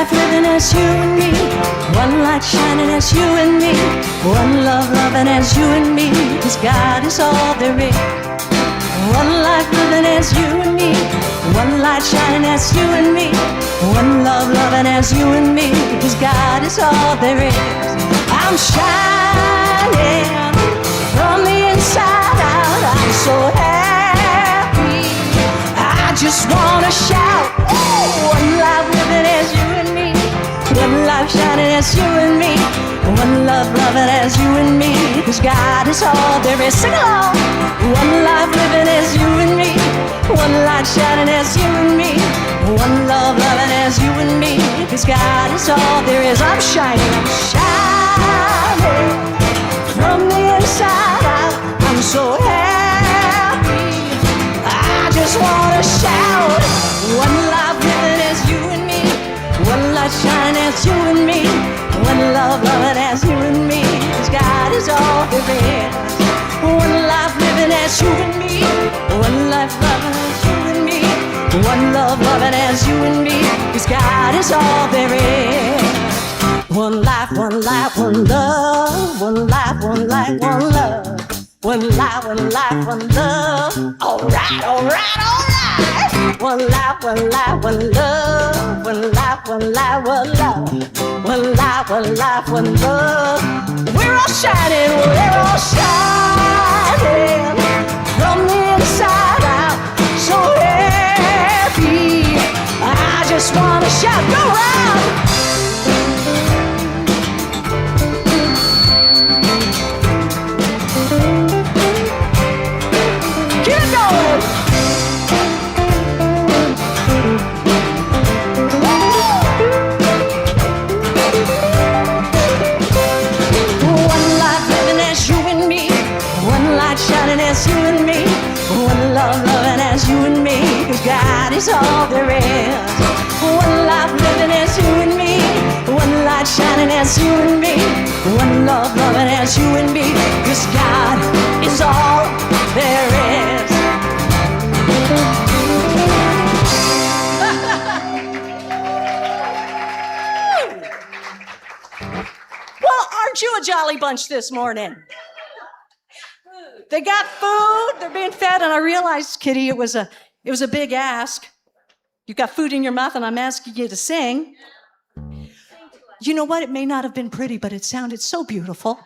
life living as you and me, one light shining as you and me, one love loving as you and me, 'cause God is all there is. One life living as you and me, one light shining as you and me, one love loving as you and me, 'cause God is all there is. I'm shining from the inside out, I'm so happy, I just wanna shout. Oh, one life living as you and me, one life shining as you and me, one love loving as you and me, 'cause God is all there is. Sing along. One life living as you and me, one light shining as you and me, one love loving as you and me, 'cause God is all there is. I'm shining from the inside out, I'm so happy, I just wanna shout. One life living as you and me, one light shining as you and me, one love loving as you and me, 'cause God is all there is. One life living as you and me, one life loving as you and me, one love loving as you and me, 'cause God is all there is. One life, one love, one life, one love. One life, one love. All right. One life, one love. One life, one love. One life, one love. We're all shining from the inside out, so happy, I just wanna shout. Go round. Shining as you and me, one love loving as you and me, 'cause God is all there is. One life living as you and me, one light shining as you and me, one love loving as you and me, 'cause God is all there is. Well, aren't you a jolly bunch this morning? They got food, they're being fed, and I realized, Kitty, it was a big ask. You've got food in your mouth, and I'm asking you to sing. You know what? It may not have been pretty, but it sounded so beautiful.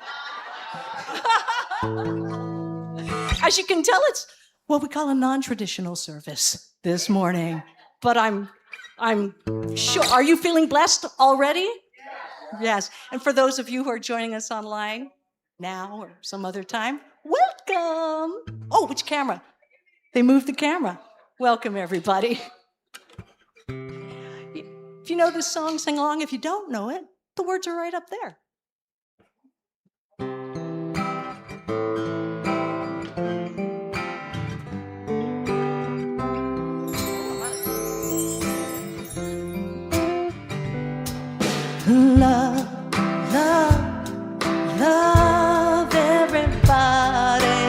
As you can tell, it's what we call a non-traditional service this morning. But I'm sure. Are you feeling blessed already? Yes. And for those of you who are joining us online now or some other time, welcome. Oh, which camera? They moved the camera. Welcome, everybody. If you know this song, sing along. If you don't know it, the words are right up there. Love, love, love everybody.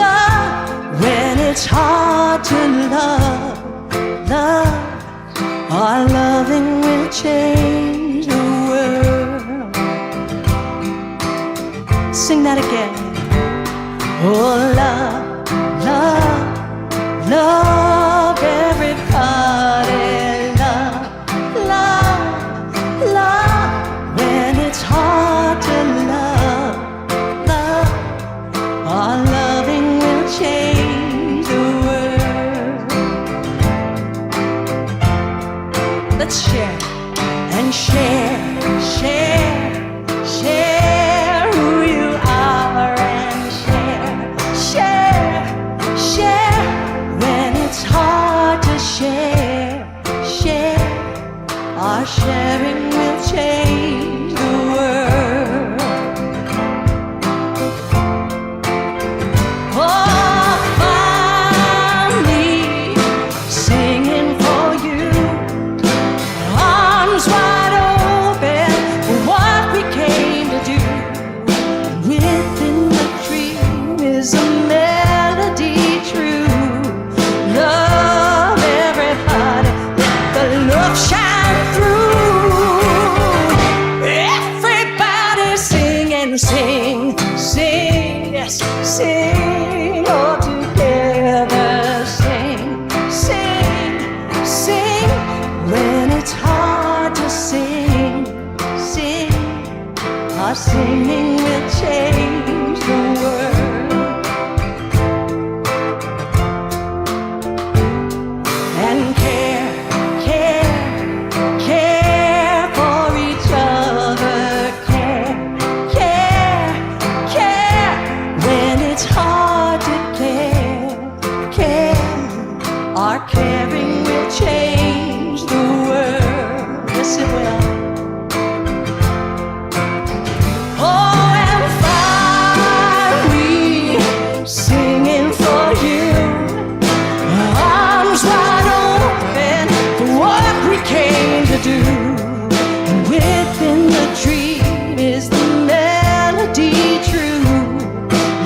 Love, when it's hard to love, our loving will change the world. Sing that again. Oh, love, love everybody. Love, when it's hard to love, our loving will change the world. Let's share and share who you are, and share when it's hard to share. Our sharing will change the world. Oh, finally singing for you, arms wide open for what we came to do. Within the dream is a melody true. Love everybody. all together. Sing, sing, sing. When it's hard to sing, sing. Our singing will change the world. And care, care, care for each other. Care, care, care. When it's hard to care, care. Our caring will change the world. Yes, it will. Oh, and finally singing for you. Arms wide open for what we came to do. And within the dream is the melody true.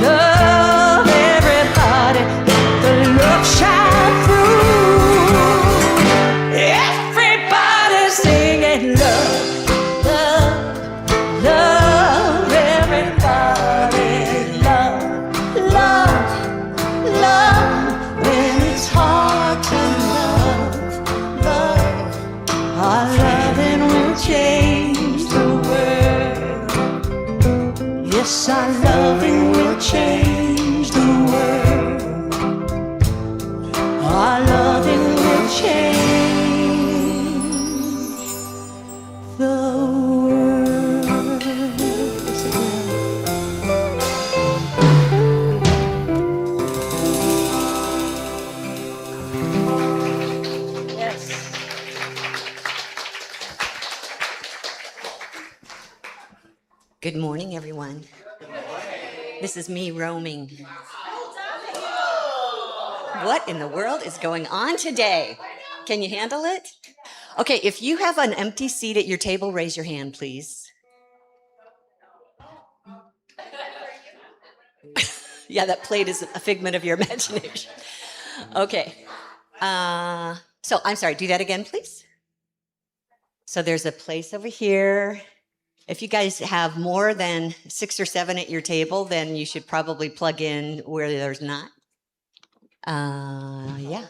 Love everybody, let the love shine through. Everybody singing love, love, love. Everybody love, love, love. When it's hard to love, love, our loving will change the world. Yes, our loving will change the world. Our loving will change the world. Yes, it will. Yes. Good morning, everyone. This is me roaming. What in the world is going on today? Can you handle it? Okay, if you have an empty seat at your table, raise your hand, please. Yeah, that plate is a figment of your imagination. Okay. So I'm sorry, do that again, please. So there's a place over here. If you guys have more than 6 or 7 at your table, then you should probably plug in where there's not. Yeah.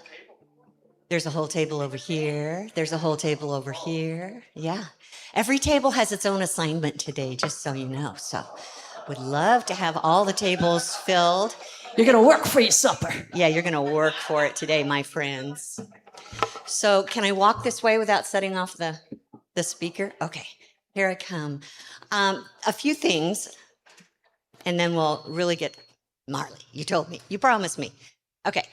There's a whole table over here. There's a whole table over here. Yeah. Every table has its own assignment today, just so you know. So would love to have all the tables filled. You're going to work for your supper. Yeah, you're going to work for it today, my friends. So can I walk this way without setting off the speaker? Okay, here I come. A few things, and then we'll really get... Marley, you told me. You promised me. Okay.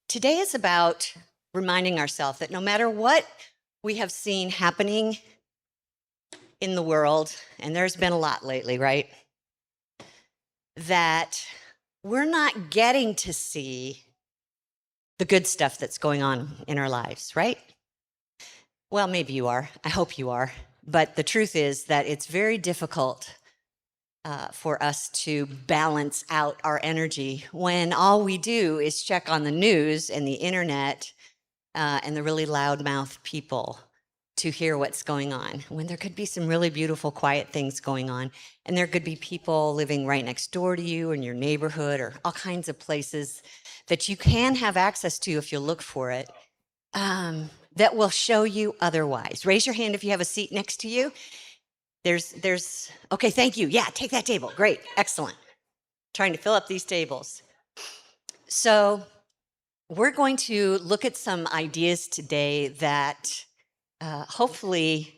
Today is about reminding ourselves that no matter what we have seen happening in the world, and there's been a lot lately, right? That we're not getting to see the good stuff that's going on in our lives, right? Well, maybe you are. I hope you are. But the truth is that it's very difficult for us to balance out our energy when all we do is check on the news and the internet and the really loudmouth people to hear what's going on, when there could be some really beautiful, quiet things going on. And there could be people living right next door to you in your neighborhood or all kinds of places that you can have access to if you look for it, that will show you otherwise. Raise your hand if you have a seat next to you. There's, okay, thank you. Yeah, take that table. Great, excellent. Trying to fill up these tables. So we're going to look at some ideas today that hopefully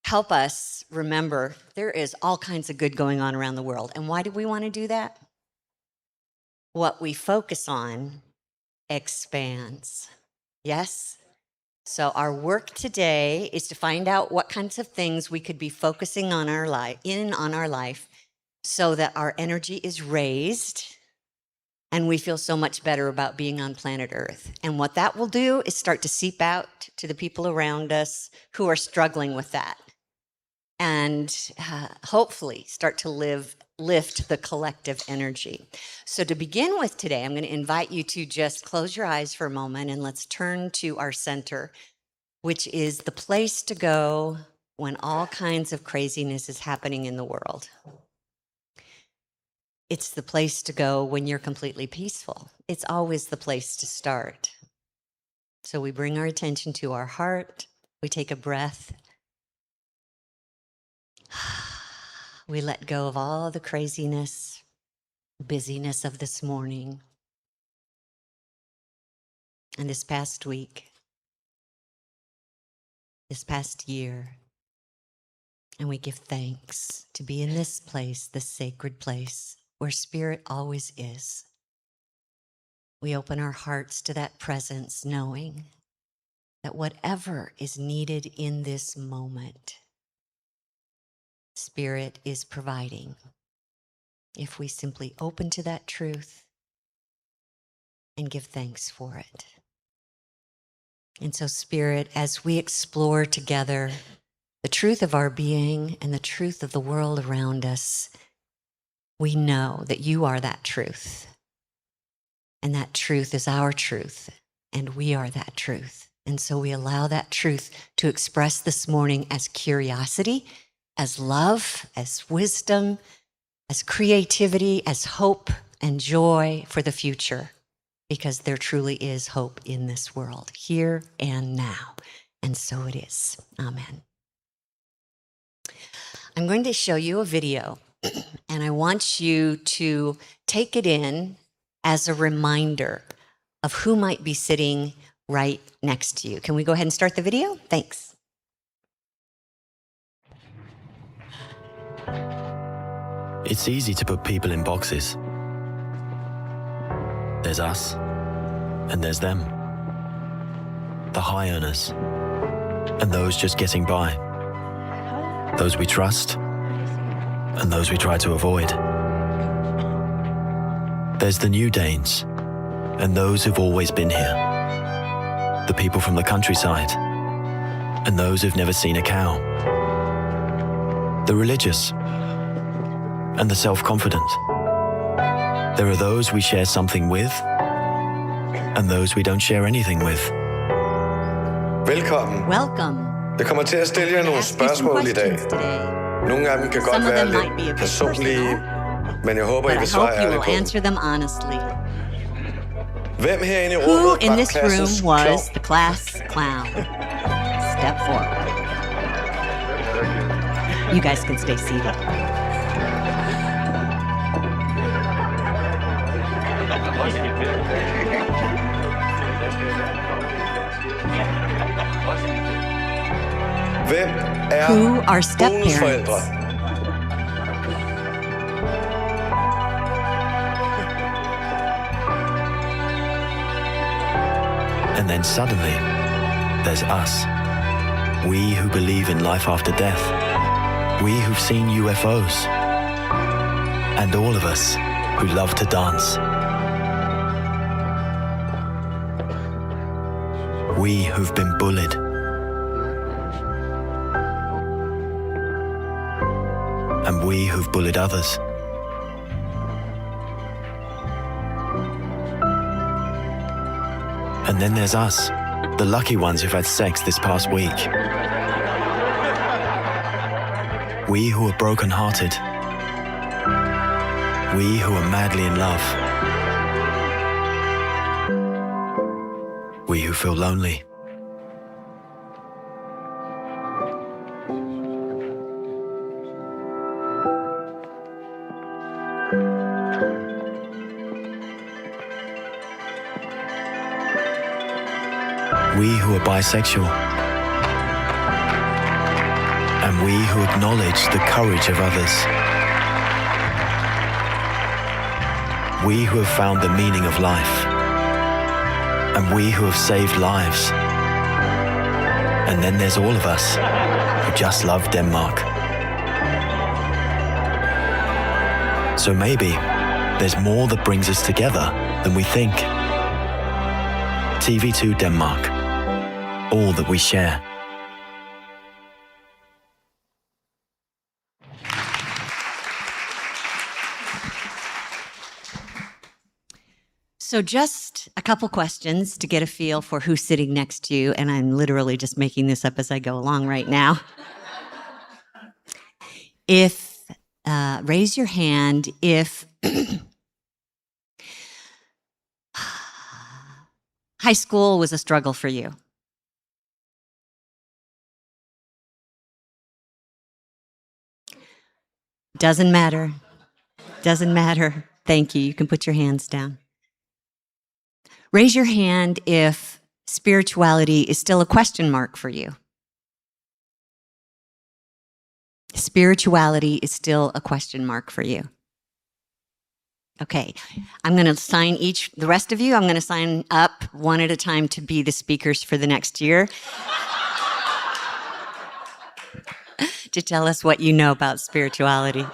help us remember there is all kinds of good going on around the world. And why do we want to do that? What we focus on expands. Yes? So our work today is to find out what kinds of things we could be focusing on our life so that our energy is raised and we feel so much better about being on planet Earth. And what that will do is start to seep out to the people around us who are struggling with that. And hopefully start to lift the collective energy. So to begin with today, I'm going to invite you to just close your eyes for a moment and let's turn to our center, which is the place to go when all kinds of craziness is happening in the world. it's the place to go when you're completely peaceful. It's always the place to start. So we bring our attention to our heart. We take a breath. We let go of all the craziness, busyness of this morning and this past week, this past year. And we give thanks to be in this place, this sacred place where Spirit always is. We open our hearts to that presence, knowing that whatever is needed in this moment, Spirit is providing. If we simply open to that truth and give thanks for it. And so, Spirit, as we explore together the truth of our being and the truth of the world around us, we know that you are that truth. And that truth is our truth, and we are that truth. And so we allow that truth to express this morning as curiosity, as love, as wisdom, as creativity, as hope and joy for the future, because there truly is hope in this world, here and now. And so it is. Amen. I'm going to show you a video, and I want you to take it in as a reminder of who might be sitting right next to you. Can we go ahead and start the video? Thanks. It's easy to put people in boxes. There's us, and there's them. The high earners, and those just getting by. Those we trust, and those we try to avoid. There's the new Danes, and those who've always been here. The people from the countryside, and those who've never seen a cow. The religious, and the self-confident. There are those we share something with, and those we don't share anything with. Velkommen. Welcome. Jeg kommer til at stille jer nogle spørgsmål i dag. Nogle af dem kan godt være lidt personlige, men jeg håber, I vil svare ærligt på dem. Hvem herinde i rummet var klassens was the class clown? Step forward. You guys can stay seated. Hvem er Who are step bonusforældre? parents? And then suddenly, there's us. We who believe in life after death. We who've seen UFOs. And all of us who love to dance. We who've been bullied. And we who've bullied others. And then there's us, the lucky ones who've had sex this past week. We who are broken-hearted. We who are madly in love. We who feel lonely. We who are bisexual. And we who acknowledge the courage of others. We who have found the meaning of life. And we who have saved lives. And then there's all of us who just love Denmark. So maybe there's more that brings us together than we think. TV2 Denmark. All that we share. So just a couple questions to get a feel for who's sitting next to you, and I'm literally just making this up as I go along right now. Raise your hand if High school was a struggle for you. Doesn't matter. Doesn't matter. Thank you. You can put your hands down. Raise your hand if spirituality is still a question mark for you. Spirituality is still a question mark for you. Okay, I'm going to sign the rest of you, I'm going to sign up one at a time to be the speakers for the next year. To tell us what you know about spirituality.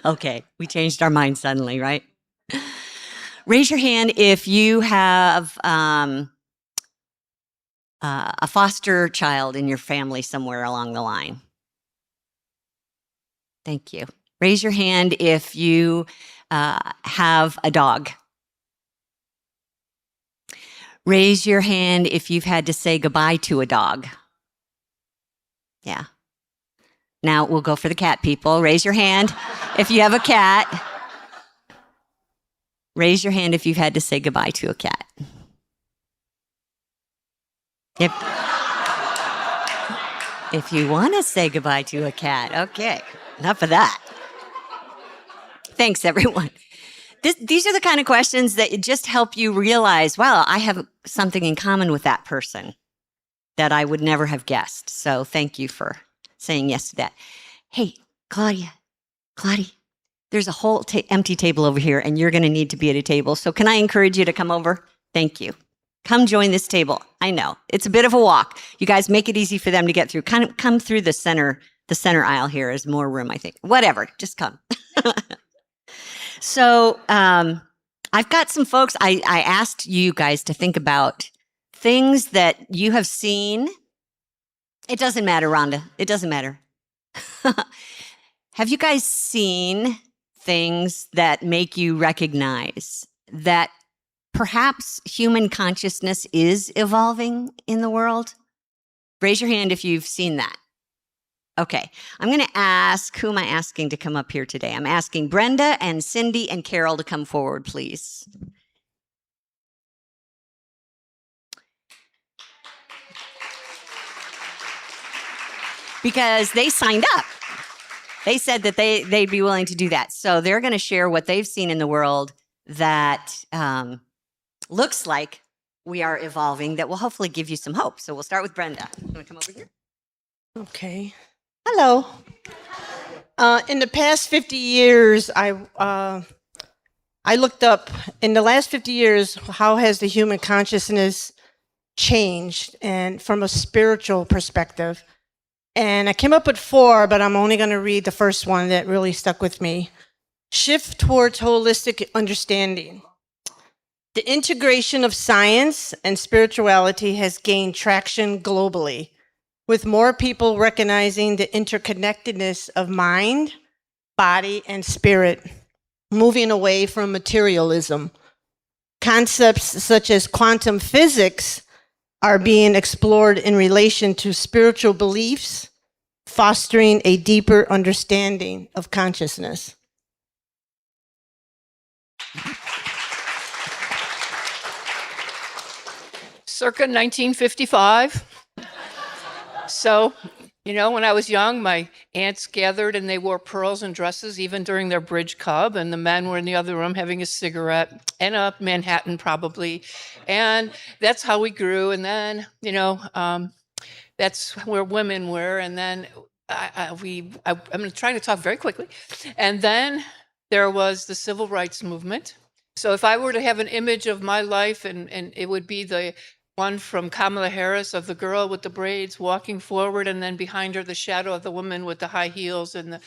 Okay, we changed our mind suddenly, right? Raise your hand if you have a foster child in your family somewhere along the line. Thank you. Raise your hand if you have a dog. Raise your hand if you've had to say goodbye to a dog. Yeah. Now we'll go for the cat people. Raise your hand if you have a cat. Raise your hand if you've had to say goodbye to a cat. If you want to say goodbye to a cat, okay. Enough of that. Thanks, everyone. These are the kind of questions that just help you realize, wow, I have something in common with that person that I would never have guessed. So thank you for saying yes to that. Hey, Claudia, there's a whole empty table over here, and you're going to need to be at a table. So can I encourage you to come over? Thank you. Come join this table. I know it's a bit of a walk. You guys make it easy for them to get through. Kind of come through the center aisle here. Is more room, I think. Whatever, just come. So I've got some folks. I asked you guys to think about things that you have seen. It doesn't matter, Rhonda. It doesn't matter. Have you guys seen things that make you recognize that perhaps human consciousness is evolving in the world? Raise your hand if you've seen that. Okay, I'm going to ask, who am I asking to come up here today? I'm asking Brenda and Cindy and Carol to come forward, please. Because they signed up. They said that they'd be willing to do that. So they're going to share what they've seen in the world that looks like we are evolving, that will hopefully give you some hope. So we'll start with Brenda. You want to come over here? Okay. Hello. In the past 50 years, I looked up, in the last 50 years, how has the human consciousness changed, and from a spiritual perspective. And I came up with 4, but I'm only going to read the first one that really stuck with me. Shift towards holistic understanding. The integration of science and spirituality has gained traction globally, with more people recognizing the interconnectedness of mind, body, and spirit, moving away from materialism. Concepts such as quantum physics are being explored in relation to spiritual beliefs, fostering a deeper understanding of consciousness. Circa 1955. So, when I was young, my aunts gathered and they wore pearls and dresses even during their bridge club, and the men were in the other room having a cigarette and a Manhattan probably. And that's how we grew. And then, that's where women were. And then I'm going to try to talk very quickly. And then there was the civil rights movement. So if I were to have an image of my life, and it would be the one from Kamala Harris of the girl with the braids walking forward, and then behind her the shadow of the woman with the high heels, and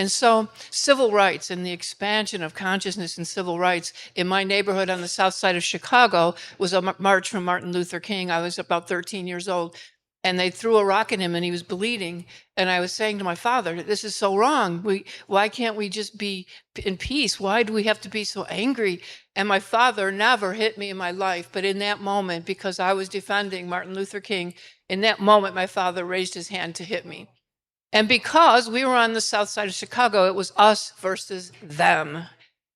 so civil rights and the expansion of consciousness in civil rights in my neighborhood on the south side of Chicago was a march from Martin Luther King. I was about 13 years old, and they threw a rock at him and he was bleeding. And I was saying to my father, this is so wrong. Why can't we just be in peace? Why do we have to be so angry? And my father never hit me in my life, but in that moment, because I was defending Martin Luther King, in that moment, my father raised his hand to hit me. And because we were on the south side of Chicago, it was us versus them.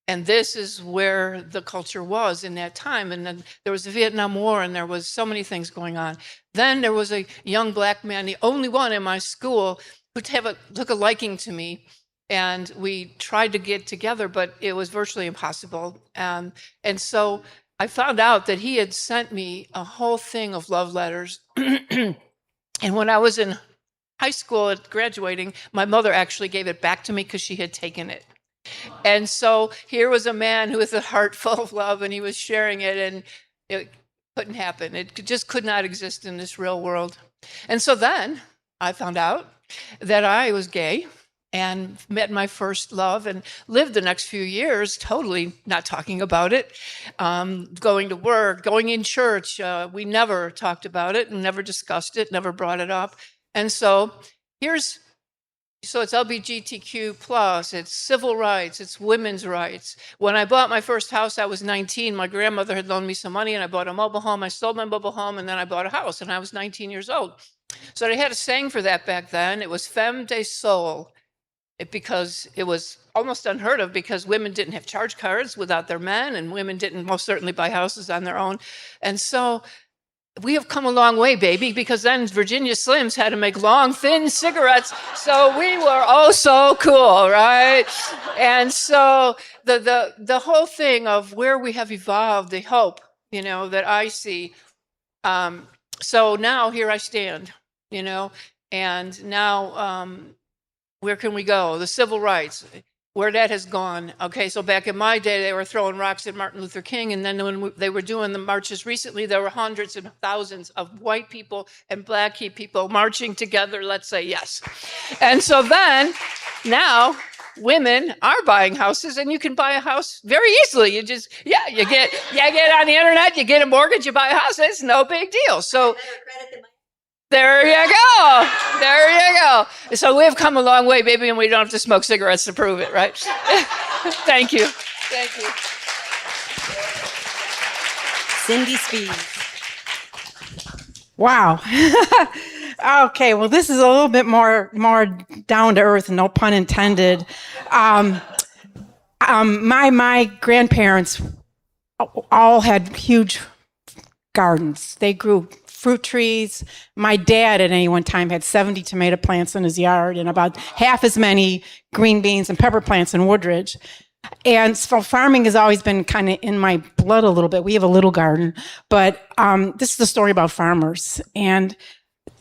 And this is where the culture was in that time. And then there was the Vietnam War, and there was so many things going on. Then there was a young black man, the only one in my school, who took a liking to me. And we tried to get together, but it was virtually impossible. And so I found out that he had sent me a whole thing of love letters. And when I was in high school graduating, my mother actually gave it back to me because she had taken it. And so here was a man who was a heart full of love, and he was sharing it, and it couldn't happen. It just could not exist in this real world. And so then I found out that I was gay and met my first love and lived the next few years totally not talking about it, going to work, going in church. We never talked about it and never discussed it, never brought it up. And so so it's LGBTQ plus, it's civil rights, it's women's rights. When I bought my first house, I was 19. My grandmother had loaned me some money, and I bought a mobile home. I sold my mobile home, and then I bought a house, and I was 19 years old. So they had a saying for that back then. It was femme de soul, because it was almost unheard of, because women didn't have charge cards without their men, and women didn't most certainly buy houses on their own. And so we have come a long way, baby, because then Virginia Slims had to make long, thin cigarettes. So we were oh so cool, right? And so the whole thing of where we have evolved, the hope, that I see. So now here I stand, and now where can we go? The civil rights, where that has gone. Okay, so back in my day, they were throwing rocks at Martin Luther King, and then when they were doing the marches recently, there were hundreds and thousands of white people and black people marching together, let's say yes. And so then, now, women are buying houses, and you can buy a house very easily. You get on the internet, you get a mortgage, you buy a house, it's no big deal. So there you go. So we've come a long way, baby, and we don't have to smoke cigarettes to prove it, right? Thank you. Cindy Speed. Wow. Okay, well, this is a little bit more down to earth, no pun intended. My grandparents all had huge gardens. They grew fruit trees. My dad at any one time had 70 tomato plants in his yard and about half as many green beans and pepper plants in Woodridge. And so farming has always been kind of in my blood a little bit. We have a little garden, but this is a story about farmers. And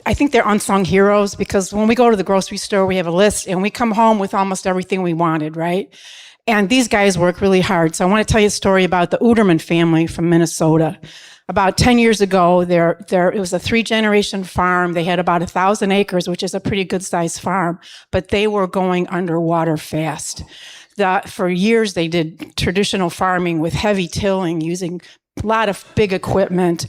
I think they're unsung heroes, because when we go to the grocery store, we have a list and we come home with almost everything we wanted, right? And these guys work really hard. So I want to tell you a story about the Uderman family from Minnesota. About 10 years ago, it was a 3-generation farm. They had about 1,000 acres, which is a pretty good-sized farm, but they were going underwater fast. For years, they did traditional farming with heavy tilling, using a lot of big equipment,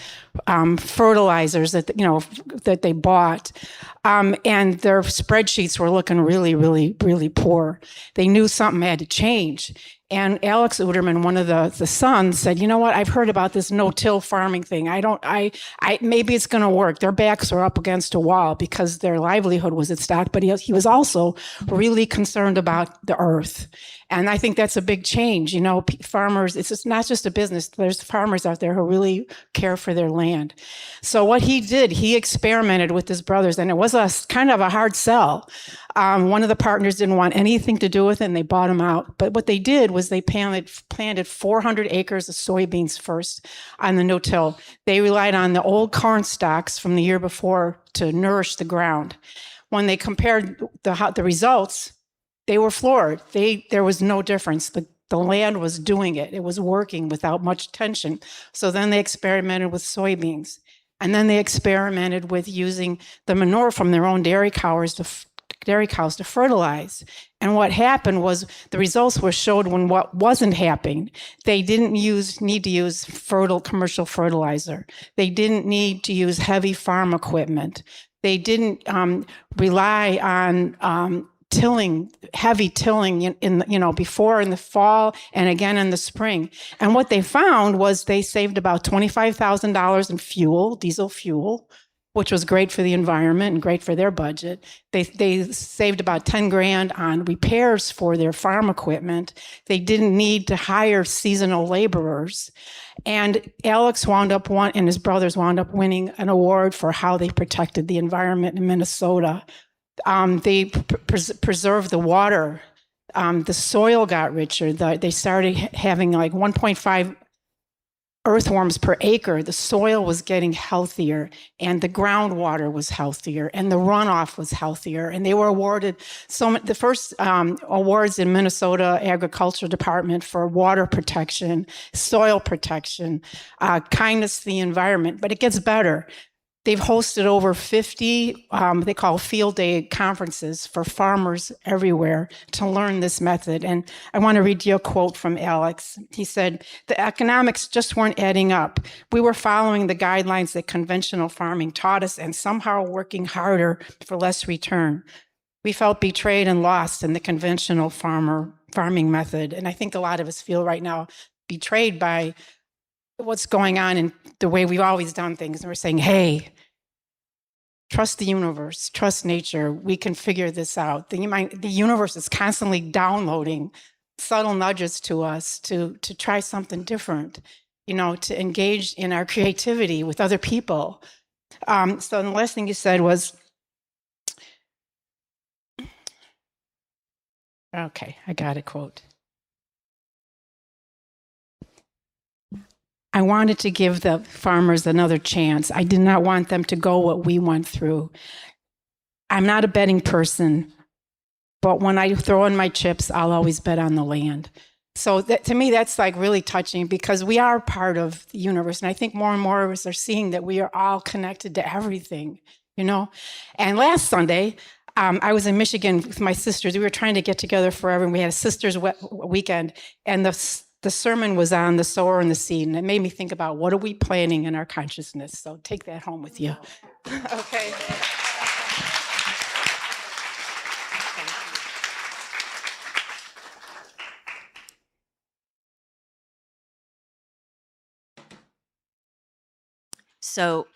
fertilizers that they bought, and their spreadsheets were looking really, really, really poor. They knew something had to change. And Alex Uderman, one of the sons, said, "You know what? I've heard about this no-till farming thing. Maybe it's going to work." Their backs were up against a wall because their livelihood was at stake, but he was also really concerned about the earth. And I think that's a big change. Farmers, it's not just a business. There's farmers out there who really care for their land. So what he did, he experimented with his brothers, and it was a kind of a hard sell. One of the partners didn't want anything to do with it, and they bought him out. But what they did was they planted 400 acres of soybeans first on the no-till. They relied on the old corn stalks from the year before to nourish the ground. When they compared the results, they were floored. There was no difference. The land was doing it. It was working without much tension. So then they experimented with soybeans. And then they experimented with using the manure from their own dairy cows to fertilize. And what happened was the results were showed when what wasn't happening. They didn't need to use commercial fertilizer. They didn't need to use heavy farm equipment. They didn't rely on heavy tilling before in the fall and again in the spring. And what they found was they saved about $25,000 in fuel, diesel fuel, which was great for the environment and great for their budget. They saved about 10 grand on repairs for their farm equipment. They didn't need to hire seasonal laborers. And Alex and his brothers wound up winning an award for how they protected the environment in Minnesota. They preserved the water. The soil got richer. They started having like 1.5 earthworms per acre. The soil was getting healthier, and the groundwater was healthier, and the runoff was healthier. And they were awarded the first awards in Minnesota Agriculture Department for water protection, soil protection, kindness to the environment. But it gets better. They've hosted over 50, they call field day conferences for farmers everywhere to learn this method. And I want to read you a quote from Alex. He said, "The economics just weren't adding up. We were following the guidelines that conventional farming taught us and somehow working harder for less return. We felt betrayed and lost in the conventional farming method." And I think a lot of us feel right now betrayed by what's going on in the way we've always done things. And we're saying, hey, trust the universe, trust nature. We can figure this out. The universe is constantly downloading subtle nudges to us to try something different, to engage in our creativity with other people. So the last thing you said was, okay, I got a quote. I wanted to give the farmers another chance. I did not want them to go what we went through. I'm not a betting person, but when I throw in my chips, I'll always bet on the land. So to me, that's like really touching, because we are part of the universe. And I think more and more of us are seeing that we are all connected to everything, And last Sunday, I was in Michigan with my sisters. We were trying to get together forever, and we had a sisters' weekend. And the sermon was on the sower and the seed, and it made me think about what are we planting in our consciousness. So take that home with you. Okay. So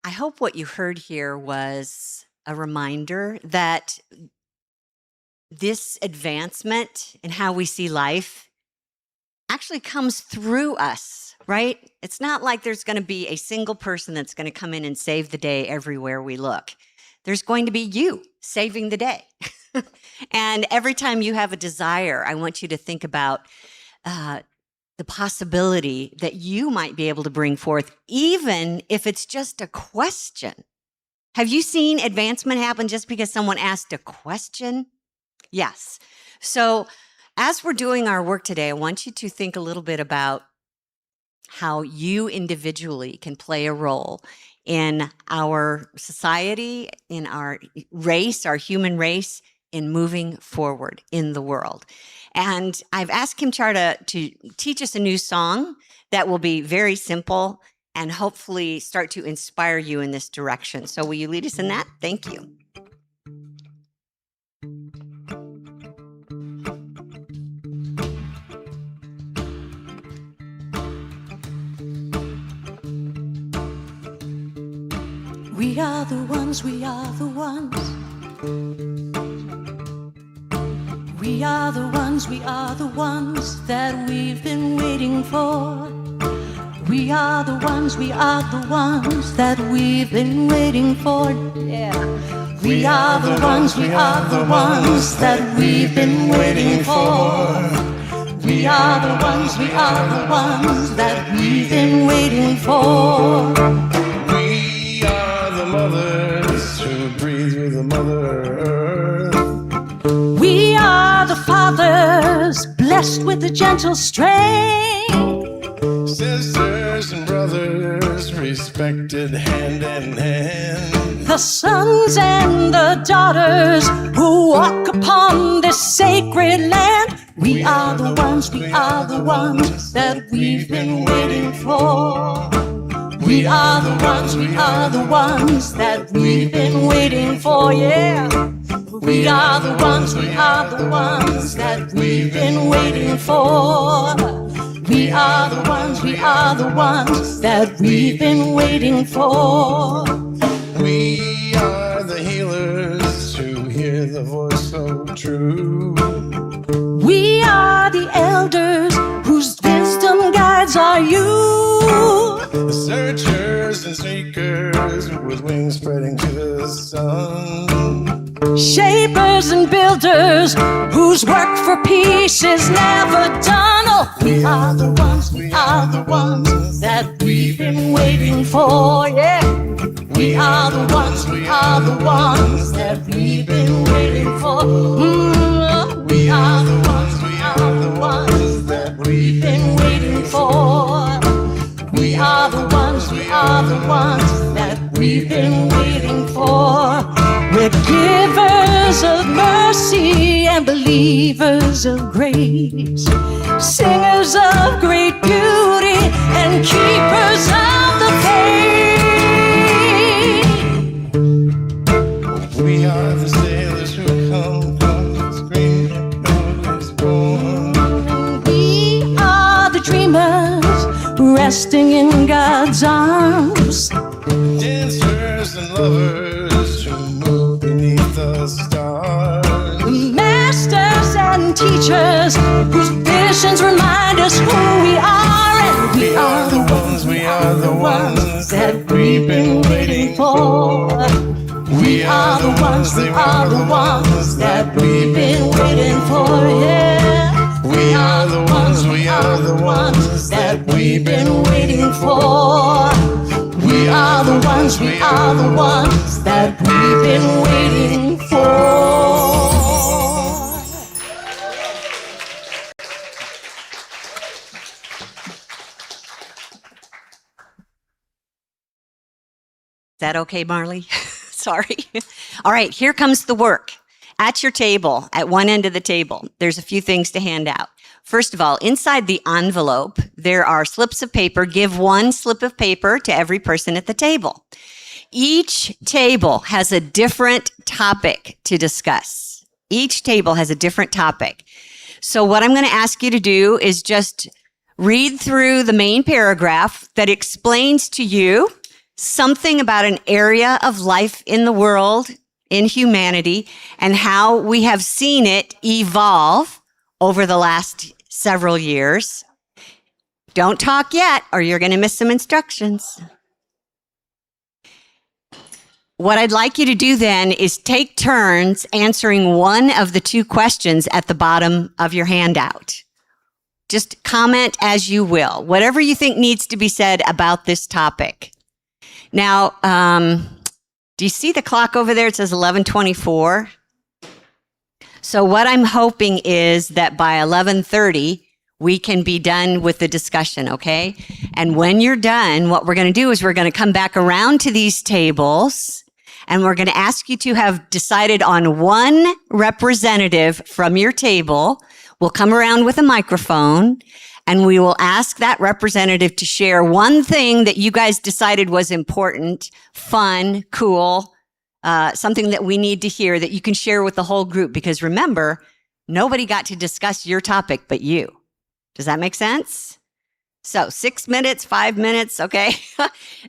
I hope what you heard here was a reminder that this advancement in how we see life actually comes through us, right? It's not like there's going to be a single person that's going to come in and save the day everywhere we look. There's going to be you saving the day. And every time you have a desire, I want you to think about the possibility that you might be able to bring forth, even if it's just a question. Have you seen advancement happen just because someone asked a question? Yes. So as we're doing our work today, I want you to think a little bit about how you individually can play a role in our society, in our race, our human race, in moving forward in the world. And I've asked Kim Charda to teach us a new song that will be very simple and hopefully start to inspire you in this direction. So will you lead us in that? Thank you. We are the ones, we are the ones. We are the ones, we are the ones that we've been waiting for. We are the ones, we are the ones that we've been waiting for. Yeah. We are the ones, we are the ones that we've been waiting for. We are the ones, we are the ones that we've been waiting for. Mothers who breathe with the Mother Earth. We are the fathers blessed with a gentle strength. Sisters and brothers respected hand in hand. The sons and the daughters who walk upon this sacred land. We are the ones, we are the ones that we've been waiting for. We are the ones, we are the ones that we've been waiting for, yeah. We are the ones, we are the ones that we've been waiting for. We are the ones, we are the ones that we've been waiting for. We are the healers who hear the voice so true. We are the elders whose wisdom guides are you. The searchers and seekers with wings spreading to the sun. Shapers and builders whose work for peace is never done. Oh, we are the ones, we are the ones that we've been waiting for, yeah. We are the ones, we are the ones that we've been waiting for. We are the ones, we are the ones that we've been waiting for. We are the ones, we are the ones that we've been waiting for. We're givers of mercy and believers of grace, singers of great beauty and keepers of the faith. We are the sailors who come from this green is born. We are the dreamers resting in God's arms. Dancers and lovers who move beneath the stars. Masters and teachers whose visions remind us who we are. And we are the ones, we are the ones that we've been waiting for. We are the ones, we are the ones that we've been waiting for, yeah. We are the ones, we are the ones that we've been waiting for. We are the ones, we are the ones that we've been waiting for. Is that okay, Marley? Sorry. All right, here comes the work. At your table, at one end of the table, there's a few things to hand out. First of all, inside the envelope, there are slips of paper. Give one slip of paper to every person at the table. Each table has a different topic to discuss. Each table has a different topic. So what I'm going to ask you to do is just read through the main paragraph that explains to you something about an area of life in the world, in humanity, and how we have seen it evolve over the last several years. Don't talk yet, or you're going to miss some instructions. What I'd like you to do then is take turns answering one of the two questions at the bottom of your handout. Just comment as you will, whatever you think needs to be said about this topic. Now, do you see the clock over there? It says 11:24. So what I'm hoping is that by 11:30, we can be done with the discussion, okay? And when you're done, what we're going to do is we're going to come back around to these tables, and we're going to ask you to have decided on one representative from your table. We'll come around with a microphone, and we will ask that representative to share one thing that you guys decided was important, fun, cool, something that we need to hear that you can share with the whole group. Because remember, nobody got to discuss your topic but you. Does that make sense? So 6 minutes, 5 minutes, okay,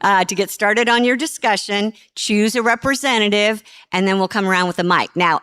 to get started on your discussion. Choose a representative, and then we'll come around with a mic. Now,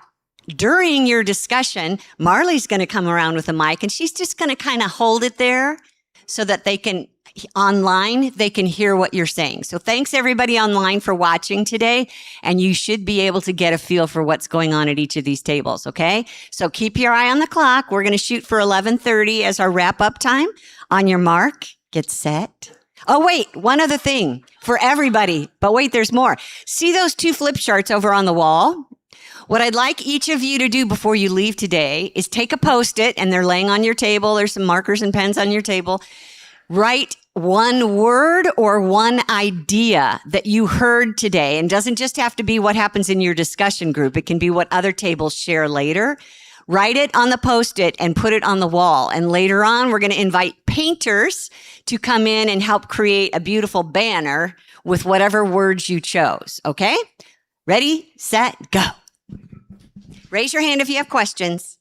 during your discussion, Marley's going to come around with a mic, and she's just going to kind of hold it there so that they can, online, they can hear what you're saying. So thanks everybody online for watching today, and you should be able to get a feel for what's going on at each of these tables, okay? So keep your eye on the clock. We're going to shoot for 11:30 as our wrap-up time. On your mark, get set. Oh, wait, one other thing for everybody, but wait, there's more. See those two flip charts over on the wall? What I'd like each of you to do before you leave today is take a Post-it, and they're laying on your table. There's some markers and pens on your table. Write one word or one idea that you heard today. And doesn't just have to be what happens in your discussion group. It can be what other tables share later. Write it on the Post-it and put it on the wall. And later on, we're going to invite painters to come in and help create a beautiful banner with whatever words you chose. Okay? Ready, set, go. Raise your hand if you have questions.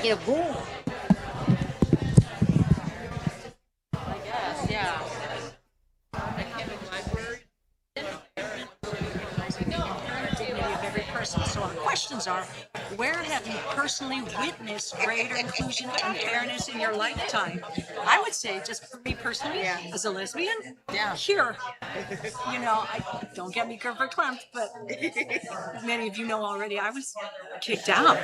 get a boom. Of every person. So our questions are, where have you personally witnessed greater inclusion and fairness in your lifetime? I would say, just for me personally, as a lesbian, here. I don't get me verklempt, but many of you know already, I was kicked out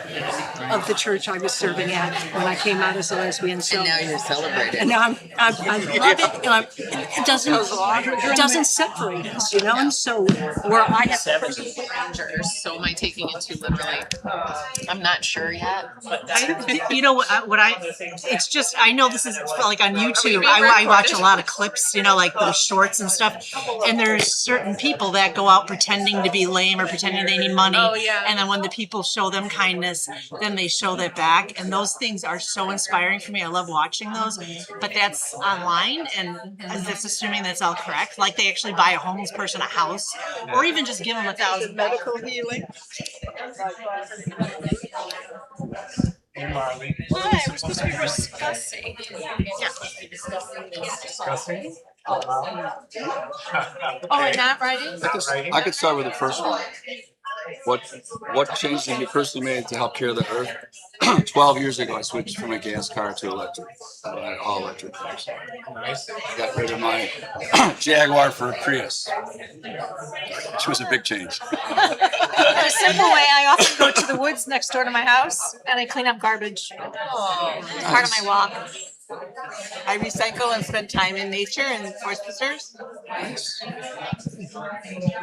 of the church I was serving at when I came out as a lesbian. So, and now you're celebrating. and now I love it. It doesn't separate us, And so where I have Strangers, so am I taking it too literally? I'm not sure yet. It's just, I know this is like on YouTube. I watch a lot of clips, like the shorts and stuff. And there's certain people that go out pretending to be lame or pretending they need money. Oh, yeah. And then when the people show them kindness, then they show that back. And those things are so inspiring for me. I love watching those. But that's online, and that's assuming that's all correct. Like they actually buy a homeless person a house, or even just give them $1,000. Medical healing. Marley. Hi, we're supposed to be discussing. Discussing. Oh, and not writing? I could start with the first one. What changes have you personally made to help care of the earth? 12 years ago, I switched from a gas car to electric. All electric cars. Nice. I got rid of my Jaguar for a Prius, which was a big change. In a simple way, I often go to the woods next door to my house and I clean up garbage. It's part of my walk. I recycle and spend time in nature and forest preserves. Nice.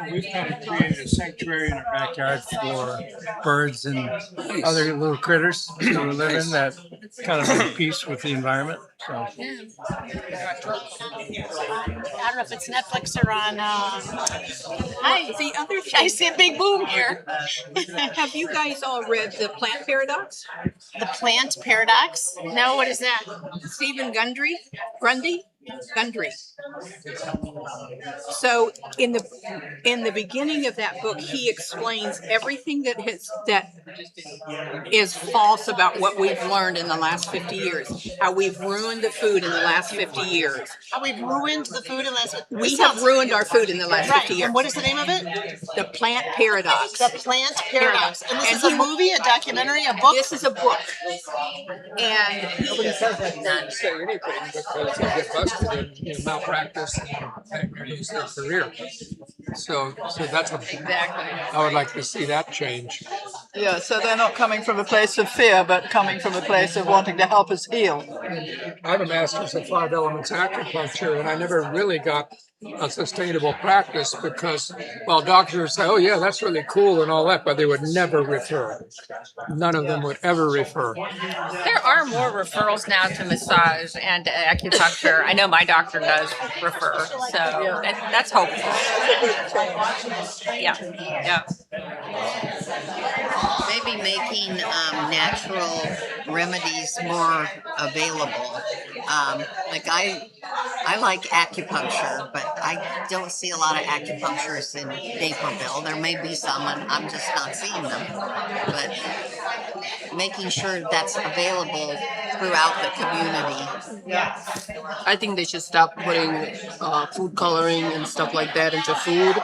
We've kind of created a sanctuary in our backyard for birds and other little critters to live in that kind of make peace with the environment. So I don't know if it's Netflix or on. Hi, the other thing. I see a big boom here. Have you guys all read The Plant Paradox? The plant paradox. No, what is that? Stephen Gundry? Gundry. So in the beginning of that book, he explains everything that is false about what we've learned in the last 50 years. How we've ruined the food in the last 50 years. How we've ruined the food in the last. We have ruined our food in the last 50 years. And what is the name of it? The Plant Paradox. The Plant Paradox. And this is a he- movie, a documentary, a book? This is a book. And nobody says that not to say anything because they get busted in malpractice and lose their career. So that's Exactly. I would like to see that change. Yeah, so they're not coming from a place of fear, but coming from a place of wanting to help us heal. I have a master's in 5 elements acupuncture, and I never really got a sustainable practice because, well, doctors say, oh yeah, that's really cool and all that, but they would never refer. None of them would ever refer. There are more referrals now to massage and to acupuncture. I know my doctor does refer, so that's hopeful. Yeah. Maybe making natural remedies more available. Like I like acupuncture, but I don't see a lot of acupuncturists in Naperville. There may be some, and I'm just not seeing them. But making sure that's available throughout the community. Yeah. I think they should stop putting food coloring and stuff like that into food.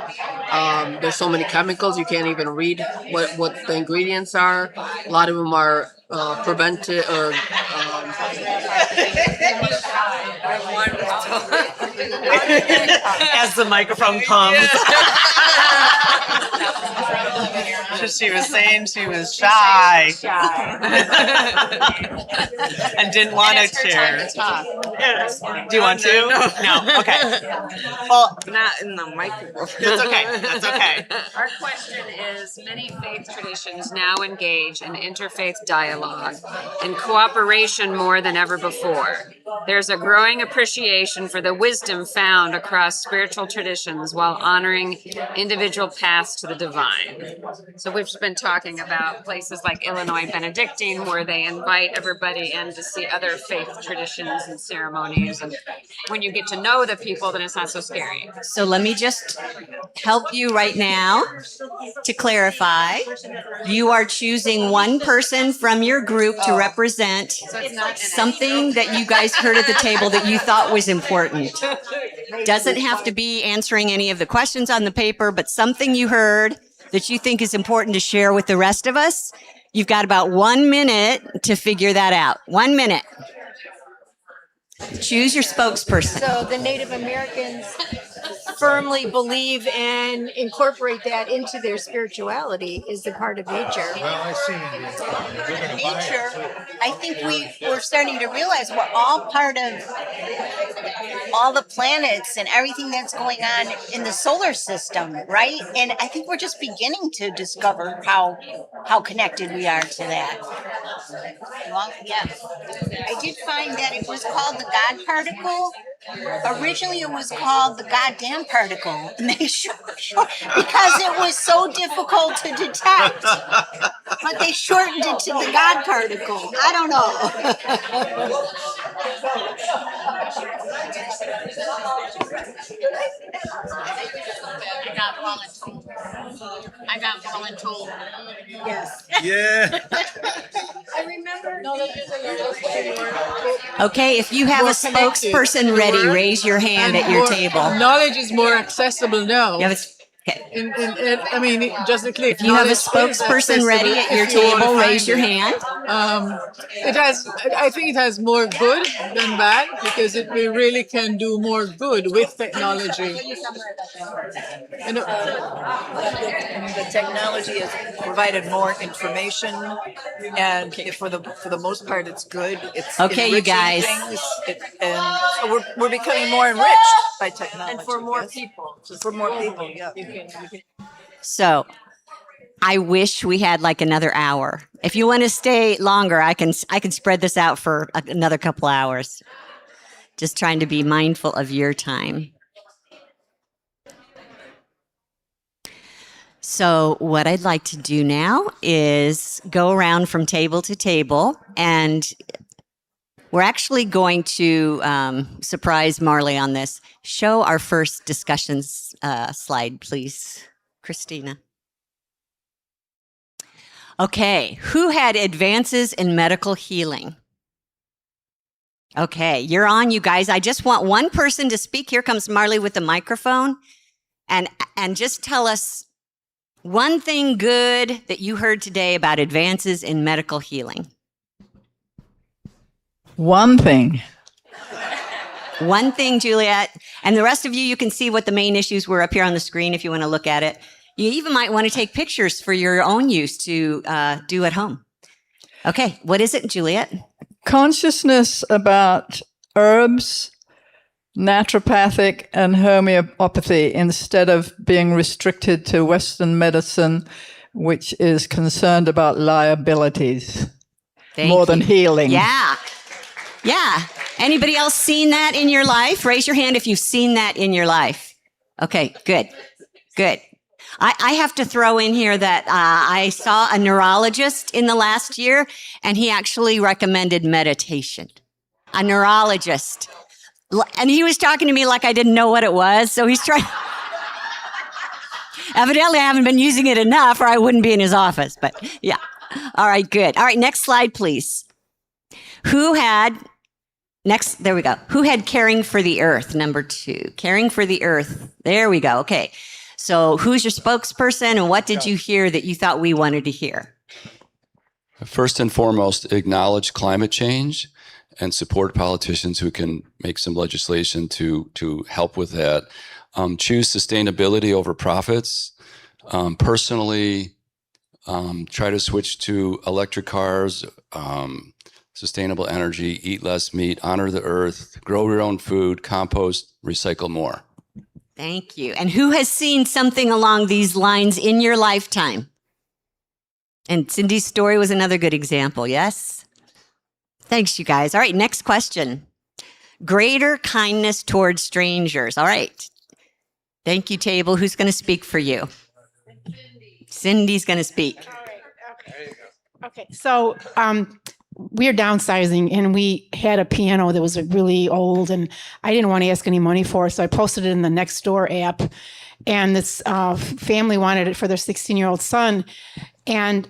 There's so many chemicals you can't even read what the ingredients are. A lot of them are prevented or As the microphone comes. She was saying she was shy. And didn't want to share. Do you want to? No. Okay. Well, not in the microphone. That's okay. That's okay. Our question is, many faith traditions now engage in interfaith dialogue and cooperation more than ever before. There's a growing appreciation appreciation for the wisdom found across spiritual traditions while honoring individual paths to the divine. So we've been talking about places like Illinois Benedictine, where they invite everybody in to see other faith traditions and ceremonies. And when you get to know the people, then it's not so scary. So let me just help you right now to clarify. You are choosing one person from your group to represent something that you guys heard at the table that you thought was important. Doesn't have to be answering any of the questions on the paper, but something you heard that you think is important to share with the rest of us. You've got about 1 minute to figure that out. 1 minute. Choose your spokesperson. So the Native Americans firmly believe and incorporate that into their spirituality is a part of nature. Well, I see. Nature, I think we're starting to realize we're all part of all the planets and everything that's going on in the solar system, right? And I think we're just beginning to discover how connected we are to that. Well, yeah. I did find that it was called the God particle. Originally, it was called the goddamn particle, and they because it was so difficult to detect. But they shortened it to the God particle. I don't know. I got voluntold. Yes. Yeah. I remember. Okay, if you have a spokesperson ready, raise your hand at your table. Knowledge is more accessible now. Okay. I mean, just to click. If you have a spokesperson ready at your table, raise your hand. I think it has more good than bad because we really can do more good with technology. The technology has provided more information, and for the most part, it's good. It's okay, you guys. And so we're becoming more enriched by technology, And for more people. For more people, yeah. So I wish we had like another hour. If you want to stay longer, I can spread this out for another couple hours. Just trying to be mindful of your time. So what I'd like to do now is go around from table to table, and we're actually going to surprise Marley on this. Show our first discussions slide, please, Christina. Okay, who had advances in medical healing? Okay, you're on, you guys. I just want one person to speak. Here comes Marley with the microphone, and just tell us one thing good that you heard today about advances in medical healing. One thing. One thing, Juliet. And the rest of you, you can see what the main issues were up here on the screen if you want to look at it. You even might want to take pictures for your own use to do at home. Okay, what is it, Juliet? Consciousness about herbs, naturopathic, and homeopathy instead of being restricted to Western medicine, which is concerned about liabilities more than healing. Yeah. Yeah. Anybody else seen that in your life? Raise your hand if you've seen that in your life. Okay, good. Good. I have to throw in here that I saw a neurologist in the last year, and he actually recommended meditation. A neurologist. And he was talking to me like I didn't know what it was, so he's trying. Evidently, I haven't been using it enough, or I wouldn't be in his office, but yeah. All right, good. All right, next slide, please. Who had caring for the earth, number 2? Caring for the earth. There we go. Okay. So who's your spokesperson, and what did you hear that you thought we wanted to hear? First and foremost, acknowledge climate change and support politicians who can make some legislation to help with that. Choose sustainability over profits. Personally, try to switch to electric cars, sustainable energy, eat less meat, honor the earth, grow your own food, compost, recycle more. Thank you. And who has seen something along these lines in your lifetime? And Cindy's story was another good example, yes? Thanks, you guys. All right, next question. Greater kindness towards strangers. All right. Thank you, table. Who's going to speak for you? Cindy's going to speak. Okay, so we're downsizing, and we had a piano that was really old, and I didn't want to ask any money for it, so I posted it in the Nextdoor app. And this family wanted it for their 16-year-old son, and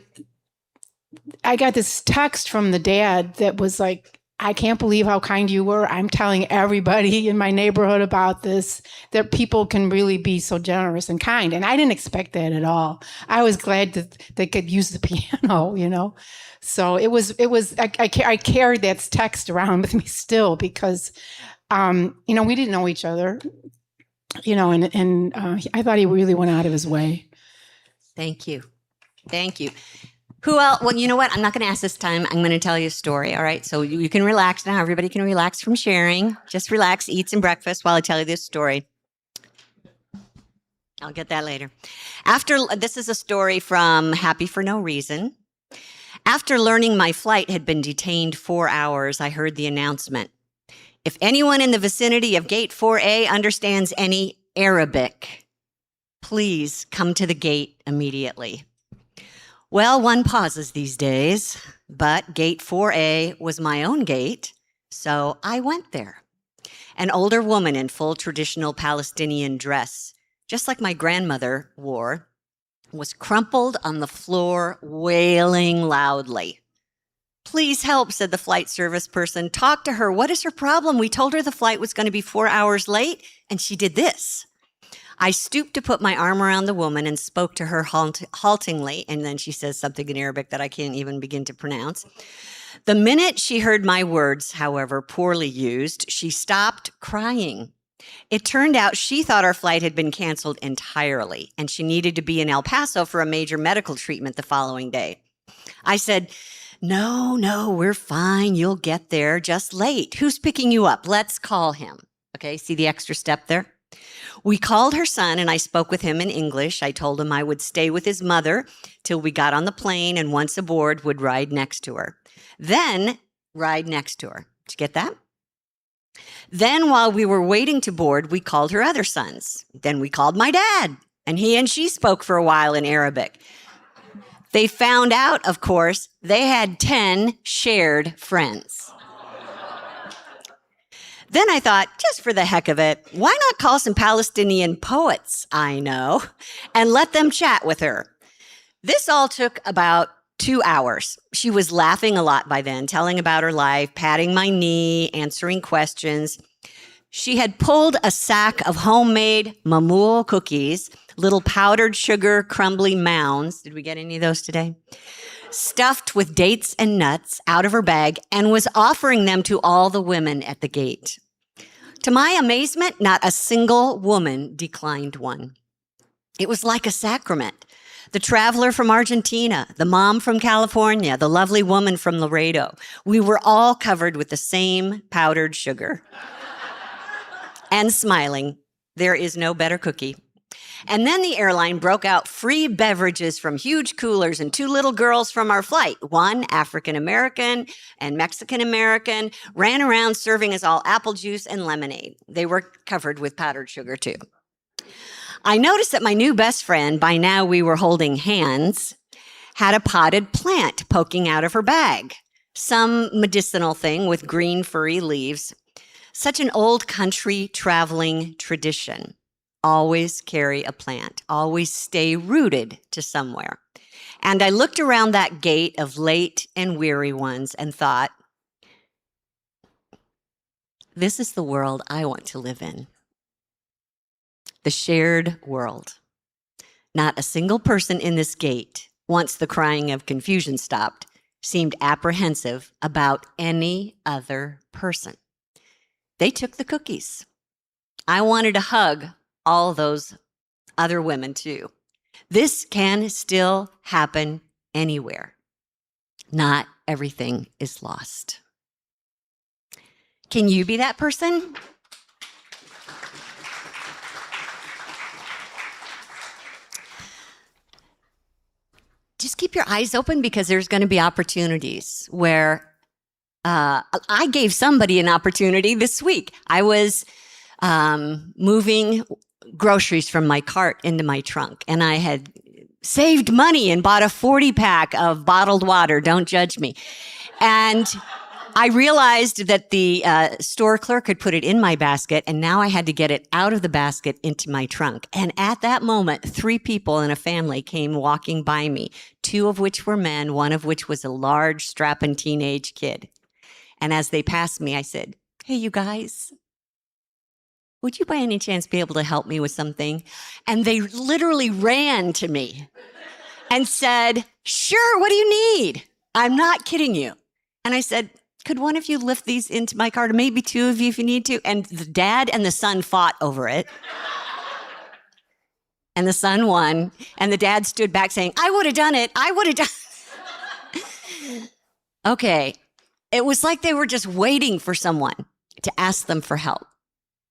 I got this text from the dad that was like, I can't believe how kind you were. I'm telling everybody in my neighborhood about this, that people can really be so generous and kind. And I didn't expect that at all. I was glad that they could use the piano, you know? So I carried that text around with me still because, you know, we didn't know each other, you know, and I thought he really went out of his way. Thank you. Thank you. Who else? Well, you know what? I'm not going to ask this time. I'm going to tell you a story. All right. So you can relax now. Everybody can relax from sharing. Just relax, eat some breakfast while I tell you this story. I'll get that later. This is a story from Happy for No Reason. After learning my flight had been detained 4 hours, I heard the announcement. If anyone in the vicinity of Gate 4A understands any Arabic, please come to the gate immediately. Well, one pauses these days, but Gate 4A was my own gate, so I went there. An older woman in full traditional Palestinian dress, just like my grandmother wore, was crumpled on the floor, wailing loudly. Please help, said the flight service person. Talk to her. What is her problem? We told her the flight was going to be 4 hours late, and she did this. I stooped to put my arm around the woman and spoke to her haltingly, and then she says something in Arabic that I can't even begin to pronounce. The minute she heard my words, however poorly used, she stopped crying. It turned out she thought our flight had been canceled entirely, and she needed to be in El Paso for a major medical treatment the following day. I said, No, we're fine. You'll get there, just late. Who's picking you up? Let's call him. Okay, see the extra step there? We called her son, and I spoke with him in English. I told him I would stay with his mother till we got on the plane, and once aboard, would ride next to her. Then ride next to her. Did you get that? Then while we were waiting to board, we called her other sons. Then we called my dad, and he and she spoke for a while in Arabic. They found out, of course, they had 10 shared friends. Then I thought, just for the heck of it, why not call some Palestinian poets I know and let them chat with her? This all took about 2 hours. She was laughing a lot by then, telling about her life, patting my knee, answering questions. She had pulled a sack of homemade mamoul cookies, little powdered sugar crumbly mounds. Did we get any of those today? Stuffed with dates and nuts out of her bag, and was offering them to all the women at the gate. To my amazement, not a single woman declined one. It was like a sacrament. The traveler from Argentina, the mom from California, the lovely woman from Laredo. We were all covered with the same powdered sugar. And smiling. There is no better cookie. And then the airline broke out free beverages from huge coolers, and 2 little girls from our flight, one African-American and Mexican-American, ran around serving us all apple juice and lemonade. They were covered with powdered sugar too. I noticed that my new best friend, by now we were holding hands, had a potted plant poking out of her bag. Some medicinal thing with green furry leaves. Such an old country traveling tradition. Always carry a plant. Always stay rooted to somewhere. And I looked around that gate of late and weary ones and thought, this is the world I want to live in. The shared world. Not a single person in this gate, once the crying of confusion stopped, seemed apprehensive about any other person. They took the cookies. I wanted to hug all those other women too. This can still happen anywhere. Not everything is lost. Can you be that person? Just keep your eyes open, because there's going to be opportunities where I gave somebody an opportunity this week. I was moving groceries from my cart into my trunk, and I had saved money and bought a 40-pack of bottled water. Don't judge me. And I realized that the store clerk had put it in my basket, and now I had to get it out of the basket into my trunk. And at that moment, 3 people in a family came walking by me, 2 of which were men, 1 of which was a large, strapping teenage kid. And as they passed me, I said, "Hey, you guys, would you by any chance be able to help me with something?" And they literally ran to me and said, "Sure, what do you need?" I'm not kidding you. And I said, "Could one of you lift these into my car? Or maybe 2 of you if you need to." And the dad and the son fought over it. And the son won. And the dad stood back saying, "I would have done it. I would have done it." Okay. It was like they were just waiting for someone to ask them for help.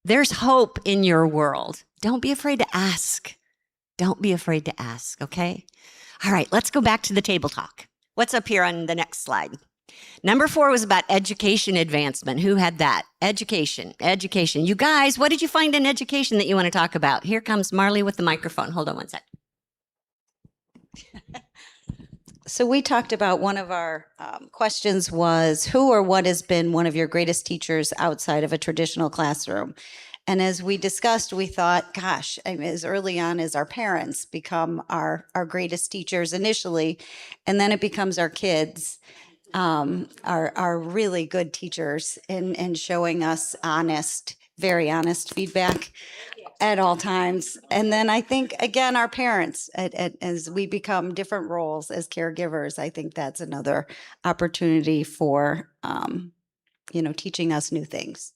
There's hope in your world. Don't be afraid to ask. Don't be afraid to ask, okay? All right, let's go back to the table talk. What's up here on the next slide? Number 4 was about education advancement. Who had that? Education. You guys, what did you find in education that you want to talk about? Here comes Marley with the microphone. Hold on one sec. So we talked about one of our questions was, who or what has been one of your greatest teachers outside of a traditional classroom? And as we discussed, we thought, gosh, I mean, as early on as our parents become our greatest teachers initially, and then it becomes our kids are really good teachers in showing us very honest feedback at all times. And then I think, again, our parents, as we become different roles as caregivers, I think that's another opportunity for, teaching us new things.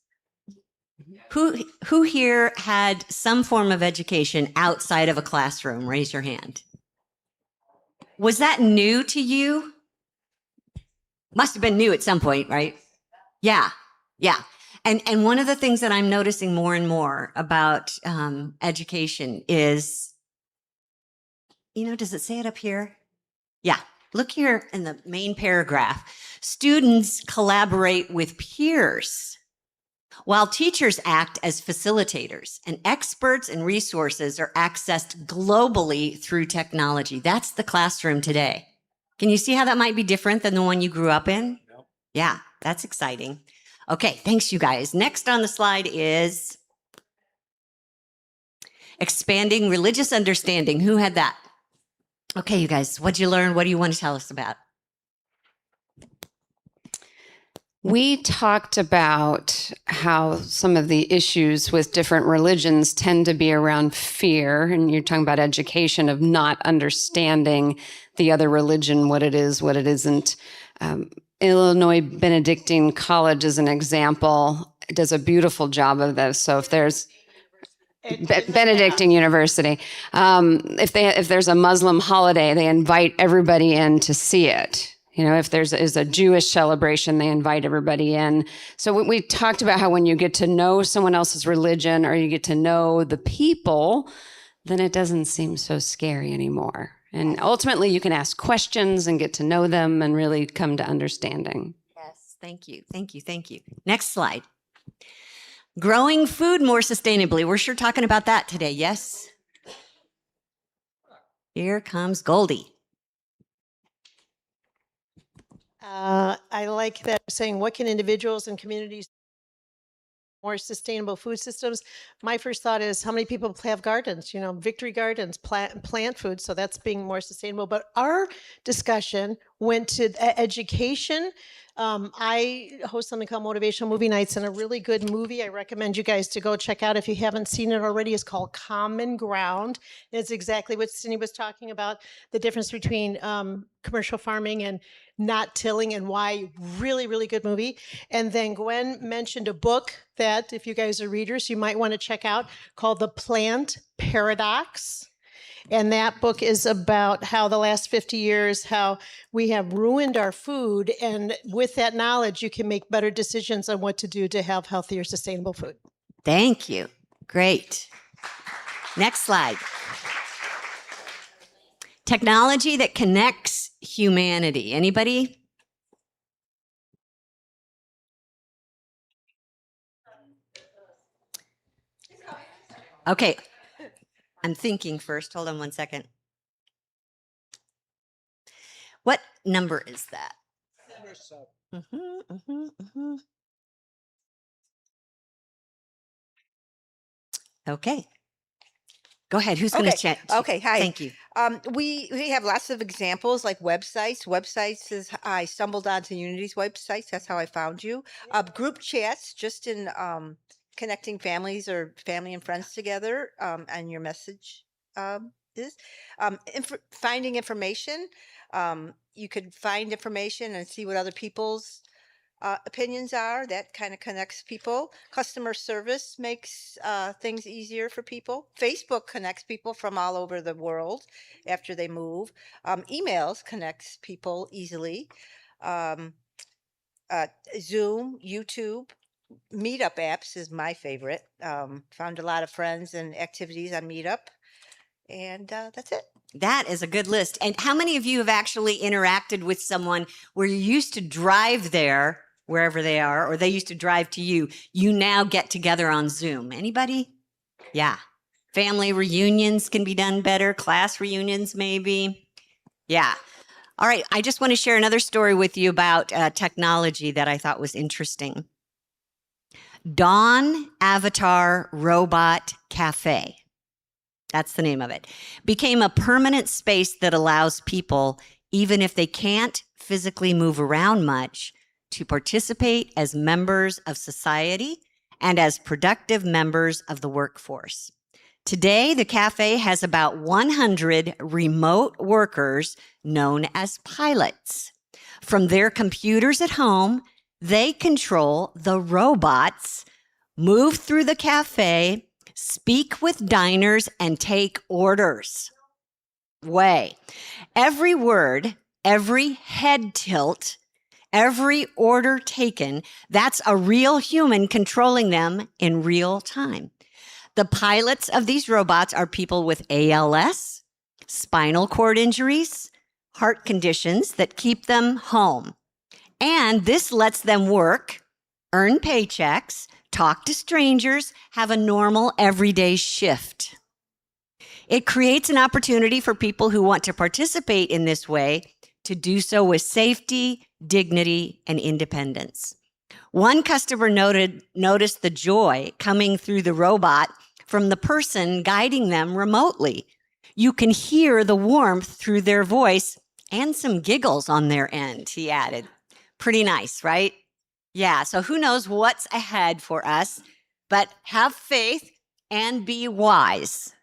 Who here had some form of education outside of a classroom? Raise your hand. Was that new to you? Must have been new at some point, right? Yeah. And one of the things that I'm noticing more and more about education is, does it say it up here? Yeah. Look here in the main paragraph. Students collaborate with peers, while teachers act as facilitators, and experts and resources are accessed globally through technology. That's the classroom today. Can you see how that might be different than the one you grew up in? Yep. Yeah, that's exciting. Okay, thanks, you guys. Next on the slide is expanding religious understanding. Who had that? Okay, you guys, what'd you learn? What do you want to tell us about? We talked about how some of the issues with different religions tend to be around fear, and you're talking about education of not understanding the other religion, what it is, what it isn't. Illinois Benedictine College is an example. It does a beautiful job of this. So if there's Benedictine University, if there's a Muslim holiday, they invite everybody in to see it. If there's a Jewish celebration, they invite everybody in. So we talked about how when you get to know someone else's religion or you get to know the people, then it doesn't seem so scary anymore. And ultimately, you can ask questions and get to know them and really come to understanding. Yes, thank you. Next slide. Growing food more sustainably. We're sure talking about that today, yes? Here comes Goldie. I like that saying, what can individuals and communities more sustainable food systems? My first thought is, how many people have gardens? Victory Gardens, plant food, so that's being more sustainable. But our discussion went to education. I host something called Motivational Movie Nights, and a really good movie I recommend you guys to go check out if you haven't seen it already is called Common Ground. It's exactly what Cindy was talking about, the difference between commercial farming and not tilling, and why. Really, really good movie. And then Gwen mentioned a book that, if you guys are readers, you might want to check out, called The Plant Paradox. And that book is about how the last 50 years, how we have ruined our food. And with that knowledge, you can make better decisions on what to do to have healthier, sustainable food. Thank you. Great. Next slide. Technology that connects humanity. Anybody? Okay, I'm thinking first. Hold on one second. What number is that? Okay. Go ahead. Who's going to chat? Okay, hi. Thank you. We have lots of examples like websites. Websites is I stumbled onto Unity's websites. That's how I found you. Group chats, just in connecting families or family and friends together. And your message is finding information. You could find information and see what other people's opinions are. That kind of connects people. Customer service makes things easier for people. Facebook connects people from all over the world after they move. Emails connects people easily. Um, Zoom, YouTube, Meetup apps is my favorite. Found a lot of friends and activities on Meetup, and that's it. That is a good list. And how many of you have actually interacted with someone where you used to drive there, wherever they are, or they used to drive to you? You now get together on Zoom. Anybody? Yeah. Family reunions can be done better. Class reunions, maybe. Yeah. All right. I just want to share another story with you about technology that I thought was interesting. Dawn Avatar Robot Cafe. That's the name of it. Became a permanent space that allows people, even if they can't physically move around much, to participate as members of society and as productive members of the workforce. Today, the cafe has about 100 remote workers known as pilots. From their computers at home, they control the robots, move through the cafe, speak with diners, and take orders. Every word, every head tilt, every order taken, that's a real human controlling them in real time. The pilots of these robots are people with ALS, spinal cord injuries, heart conditions that keep them home. And this lets them work, earn paychecks, talk to strangers, have a normal everyday shift. It creates an opportunity for people who want to participate in this way to do so with safety, dignity, and independence. One customer noticed the joy coming through the robot from the person guiding them remotely. You can hear the warmth through their voice and some giggles on their end, he added. Pretty nice, right? Yeah, so who knows what's ahead for us, but have faith and be wise.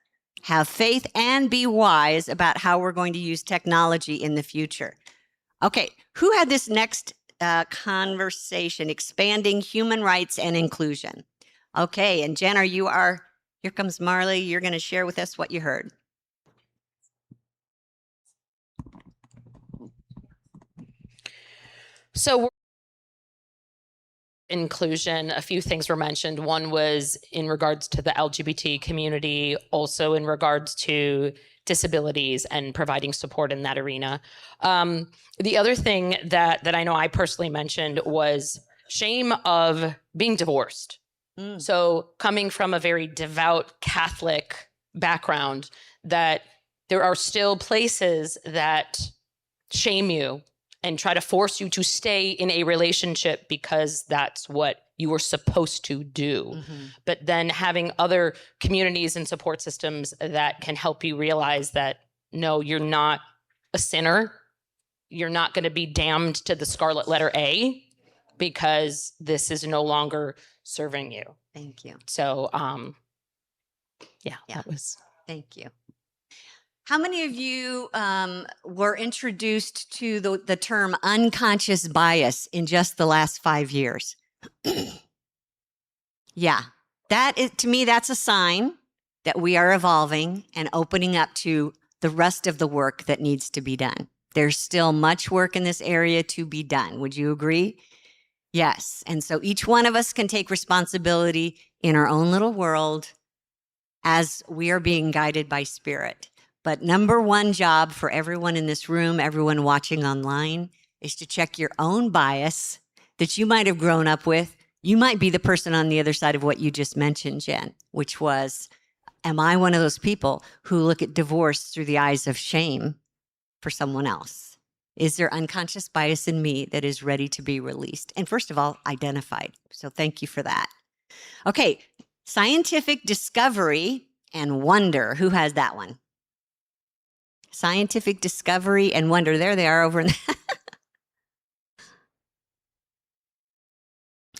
Have faith and be wise about how we're going to use technology in the future. Okay, who had this next conversation, expanding human rights and inclusion? Okay, and Jen, here comes Marley. You're going to share with us what you heard. So inclusion, a few things were mentioned. One was in regards to the LGBT community, also in regards to disabilities and providing support in that arena. The other thing that I know I personally mentioned was shame of being divorced. So coming from a very devout Catholic background, that there are still places that shame you and try to force you to stay in a relationship because that's what you were supposed to do. But then having other communities and support systems that can help you realize that, no, you're not a sinner. You're not going to be damned to the scarlet letter A because this is no longer serving you. Thank you. So, that was. Thank you. How many of you were introduced to the term unconscious bias in just the last 5 years? Yeah, to me, that's a sign that we are evolving and opening up to the rest of the work that needs to be done. There's still much work in this area to be done. Would you agree? Yes. And so each one of us can take responsibility in our own little world as we are being guided by Spirit. But number one job for everyone in this room, everyone watching online, is to check your own bias that you might have grown up with. You might be the person on the other side of what you just mentioned, Jen, which was am I one of those people who look at divorce through the eyes of shame for someone else? Is there unconscious bias in me that is ready to be released? And first of all, identified. So thank you for that. Okay, scientific discovery and wonder. Who has that one? Scientific discovery and wonder. There they are over in the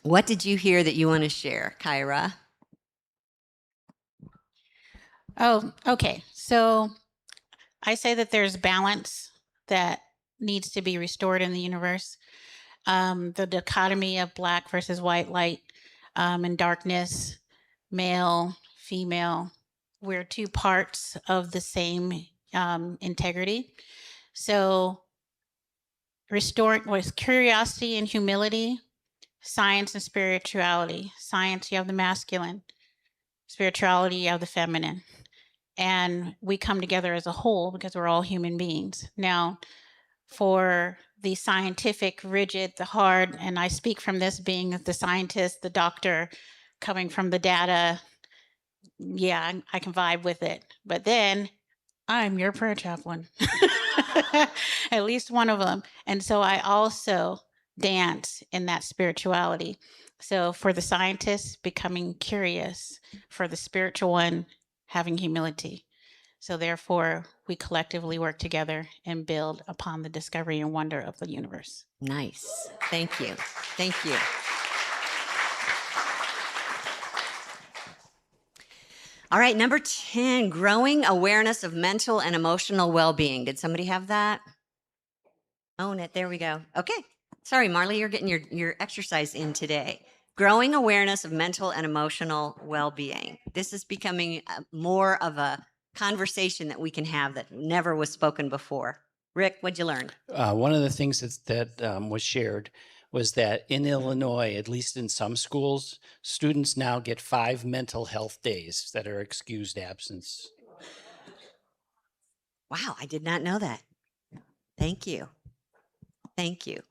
What did you hear that you want to share, Kyra? Oh, okay. So I say that there's balance that needs to be restored in the universe. The dichotomy of black versus white, light and darkness, male, female, we're two parts of the same integrity. So restoring with curiosity and humility, science and spirituality. Science, you have the masculine. Spirituality, you have the feminine. And we come together as a whole because we're all human beings. Now, for the scientific, rigid, the hard, and I speak from this being the scientist, the doctor, coming from the data, yeah, I can vibe with it. But then I'm your prayer chaplain, at least one of them. And so I also dance in that spirituality. So for the scientist, becoming curious, for the spiritual one, having humility. So therefore, we collectively work together and build upon the discovery and wonder of the universe. Nice. Thank you. Thank you. All right, number 10, growing awareness of mental and emotional well-being. Did somebody have that? Own it. There we go. Okay. Sorry, Marley, you're getting your exercise in today. Growing awareness of mental and emotional well-being. This is becoming more of a conversation that we can have that never was spoken before. Rick, what'd you learn? One of the things that was shared was that in Illinois, at least in some schools, students now get 5 mental health days that are excused absence. Wow, I did not know that. Thank you. Thank you.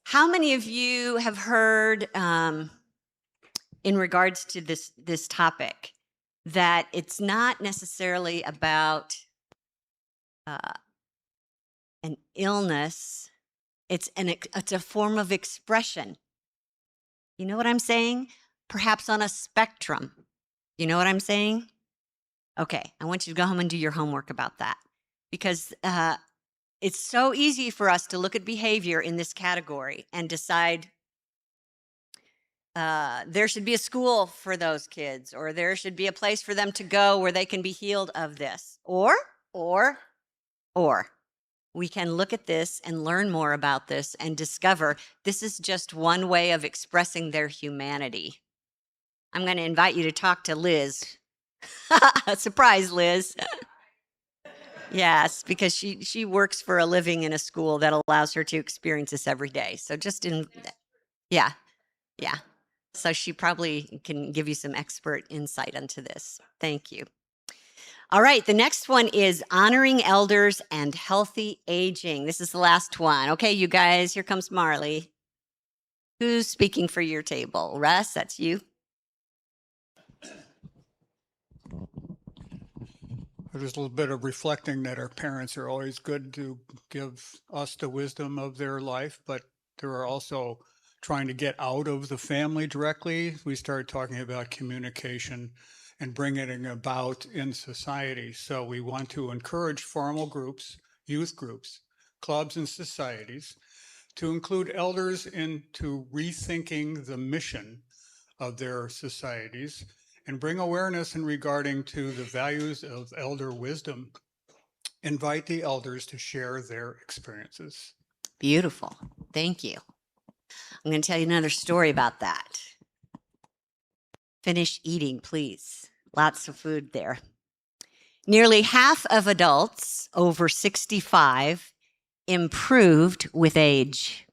How many of you have heard, in regards to this topic, that it's not necessarily about an illness? It's a form of expression. You know what I'm saying? Perhaps on a spectrum. You know what I'm saying? Okay, I want you to go home and do your homework about that, because it's so easy for us to look at behavior in this category and decide there should be a school for those kids, or there should be a place for them to go where they can be healed of this. Or we can look at this and learn more about this and discover this is just one way of expressing their humanity. I'm going to invite you to talk to Liz. Surprise, Liz. Yes, because she works for a living in a school that allows her to experience this every day. So yeah. So she probably can give you some expert insight into this. Thank you. All right, the next one is honoring elders and healthy aging. This is the last one. Okay, you guys, here comes Marley. Who's speaking for your table? Russ, that's you. There's a little bit of reflecting that our parents are always good to give us the wisdom of their life, but there are also trying to get out of the family directly. We started talking about communication and bringing it about in society. So we want to encourage formal groups, youth groups, clubs, and societies to include elders into rethinking the mission of their societies and bring awareness in regarding to the values of elder wisdom. Invite the elders to share their experiences. Beautiful. Thank you. I'm going to tell you another story about that. Finish eating, please. Lots of food there. Nearly half of adults over 65 improved with age.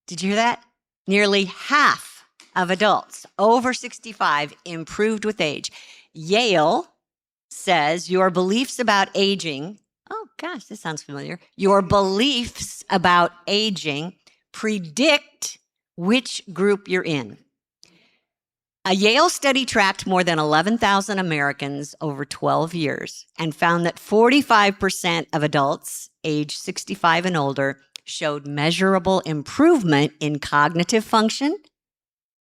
Did you hear that? Nearly half of adults over 65 improved with age. Yale says your beliefs about aging, oh gosh, this sounds familiar. Your beliefs about aging predict which group you're in. A Yale study tracked more than 11,000 Americans over 12 years and found that 45% of adults age 65 and older showed measurable improvement in cognitive function,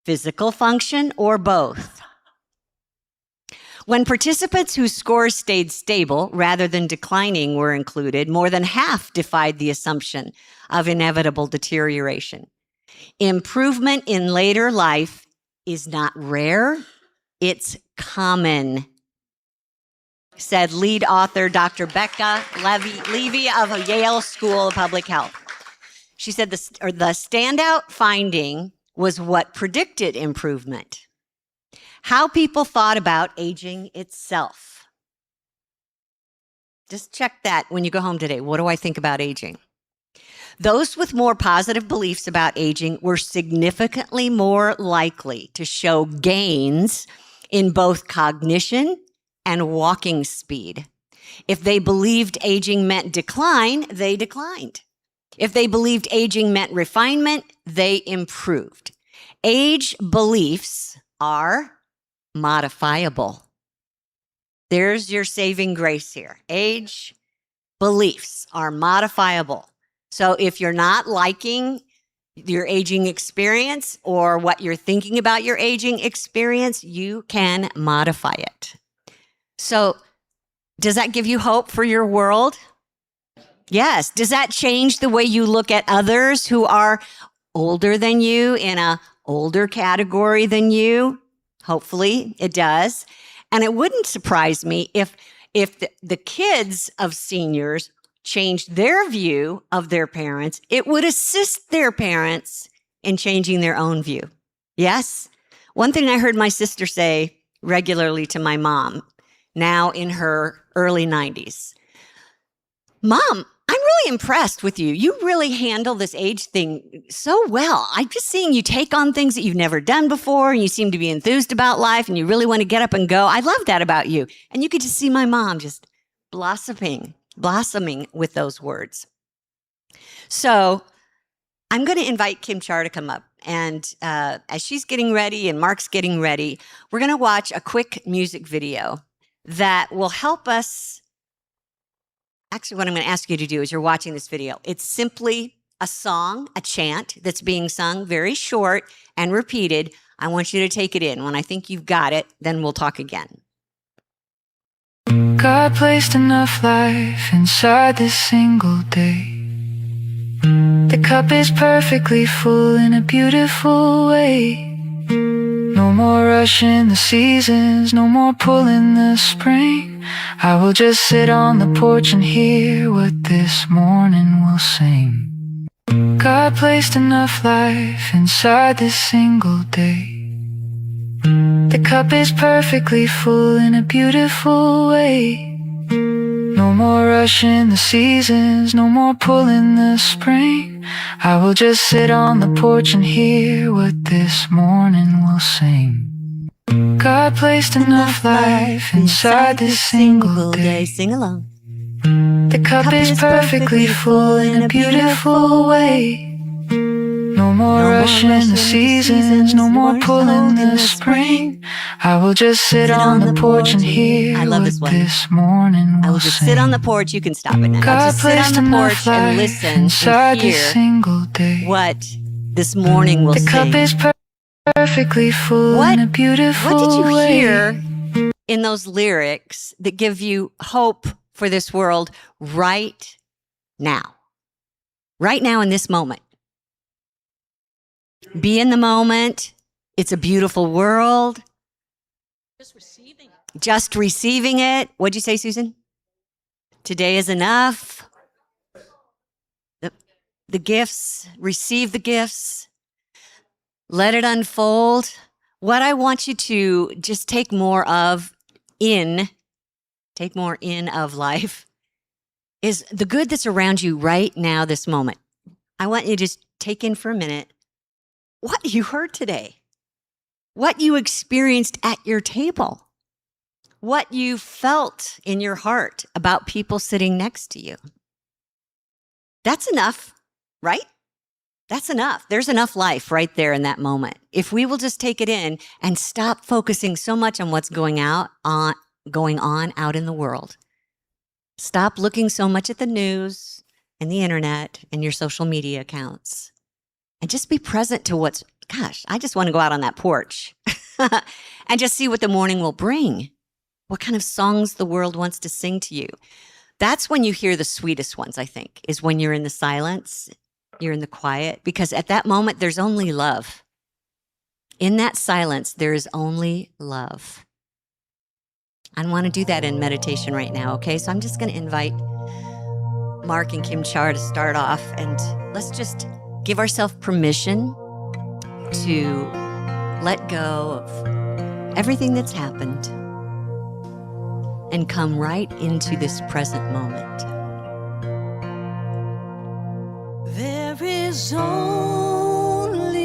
physical function, or both. When participants whose scores stayed stable rather than declining were included, more than half defied the assumption of inevitable deterioration. Improvement in later life is not rare, it's common, said lead author Dr. Becca Levy of Yale School of Public Health. She said the standout finding was what predicted improvement: how people thought about aging itself. Just check that when you go home today. What do I think about aging? Those with more positive beliefs about aging were significantly more likely to show gains in both cognition and walking speed. If they believed aging meant decline, they declined. If they believed aging meant refinement, they improved. Age beliefs are modifiable. There's your saving grace here. Age beliefs are modifiable. So if you're not liking your aging experience or what you're thinking about your aging experience, you can modify it. So does that give you hope for your world? Yes. Does that change the way you look at others who are older than you, in a older category than you? Hopefully it does. And it wouldn't surprise me if the kids of seniors changed their view of their parents. It would assist their parents in changing their own view. Yes? One thing I heard my sister say regularly to my mom, now in her early 90s, "Mom, I'm really impressed with you. You really handle this age thing so well. I'm just seeing you take on things that you've never done before, and you seem to be enthused about life, and you really want to get up and go. I love that about you." And you could just see my mom just blossoming with those words. So I'm going to invite Kim Char to come up. And as she's getting ready and Mark's getting ready, we're going to watch a quick music video that will help us. Actually, what I'm going to ask you to do as you're watching this video, it's simply a song, a chant that's being sung, very short and repeated. I want you to take it in. When I think you've got it, then we'll talk again. God placed enough life inside this single day. The cup is perfectly full in a beautiful way. No more rushing the seasons, no more pulling the spring. I will just sit on the porch and hear what this morning will sing. God placed enough life inside this single day. The cup is perfectly full in a beautiful way. No more rushing the seasons, no more pulling the spring. I will just sit on the porch and hear what this morning will sing. God placed enough life inside this single day. Sing along. The cup is perfectly full in a beautiful way. No more rushing the seasons, no more pulling the spring. I will just sit on the porch and hear what this morning will I will just sit on the porch. You can stop it now. I'll God just sit on placed the enough porch and life listen inside and this hear single day. what this morning will The cup sing. is perfectly full in a beautiful What did you way. hear in those lyrics that give you hope for this world right now? Right now in this moment. Be in the moment. It's a beautiful world. Just receiving it. What'd you say, Susan? Today is enough. The gifts, receive the gifts. Let it unfold. What I want you to just take more of of life is the good that's around you right now, this moment. I want you to just take in for a minute what you heard today, what you experienced at your table, what you felt in your heart about people sitting next to you. That's enough, right? That's enough. There's enough life right there in that moment. If we will just take it in and stop focusing so much on what's going on out in the world. Stop looking so much at the news and the internet and your social media accounts. And just be present to what's, gosh, I just want to go out on that porch and just see what the morning will bring. What kind of songs the world wants to sing to you. That's when you hear the sweetest ones, I think, is when you're in the silence, you're in the quiet, because at that moment, there's only love. In that silence, there is only love. I want to do that in meditation right now, okay? So I'm just going to invite Mark and Kim Char to start off, and let's just give ourselves permission to let go of everything that's happened and come right into this present moment. There is only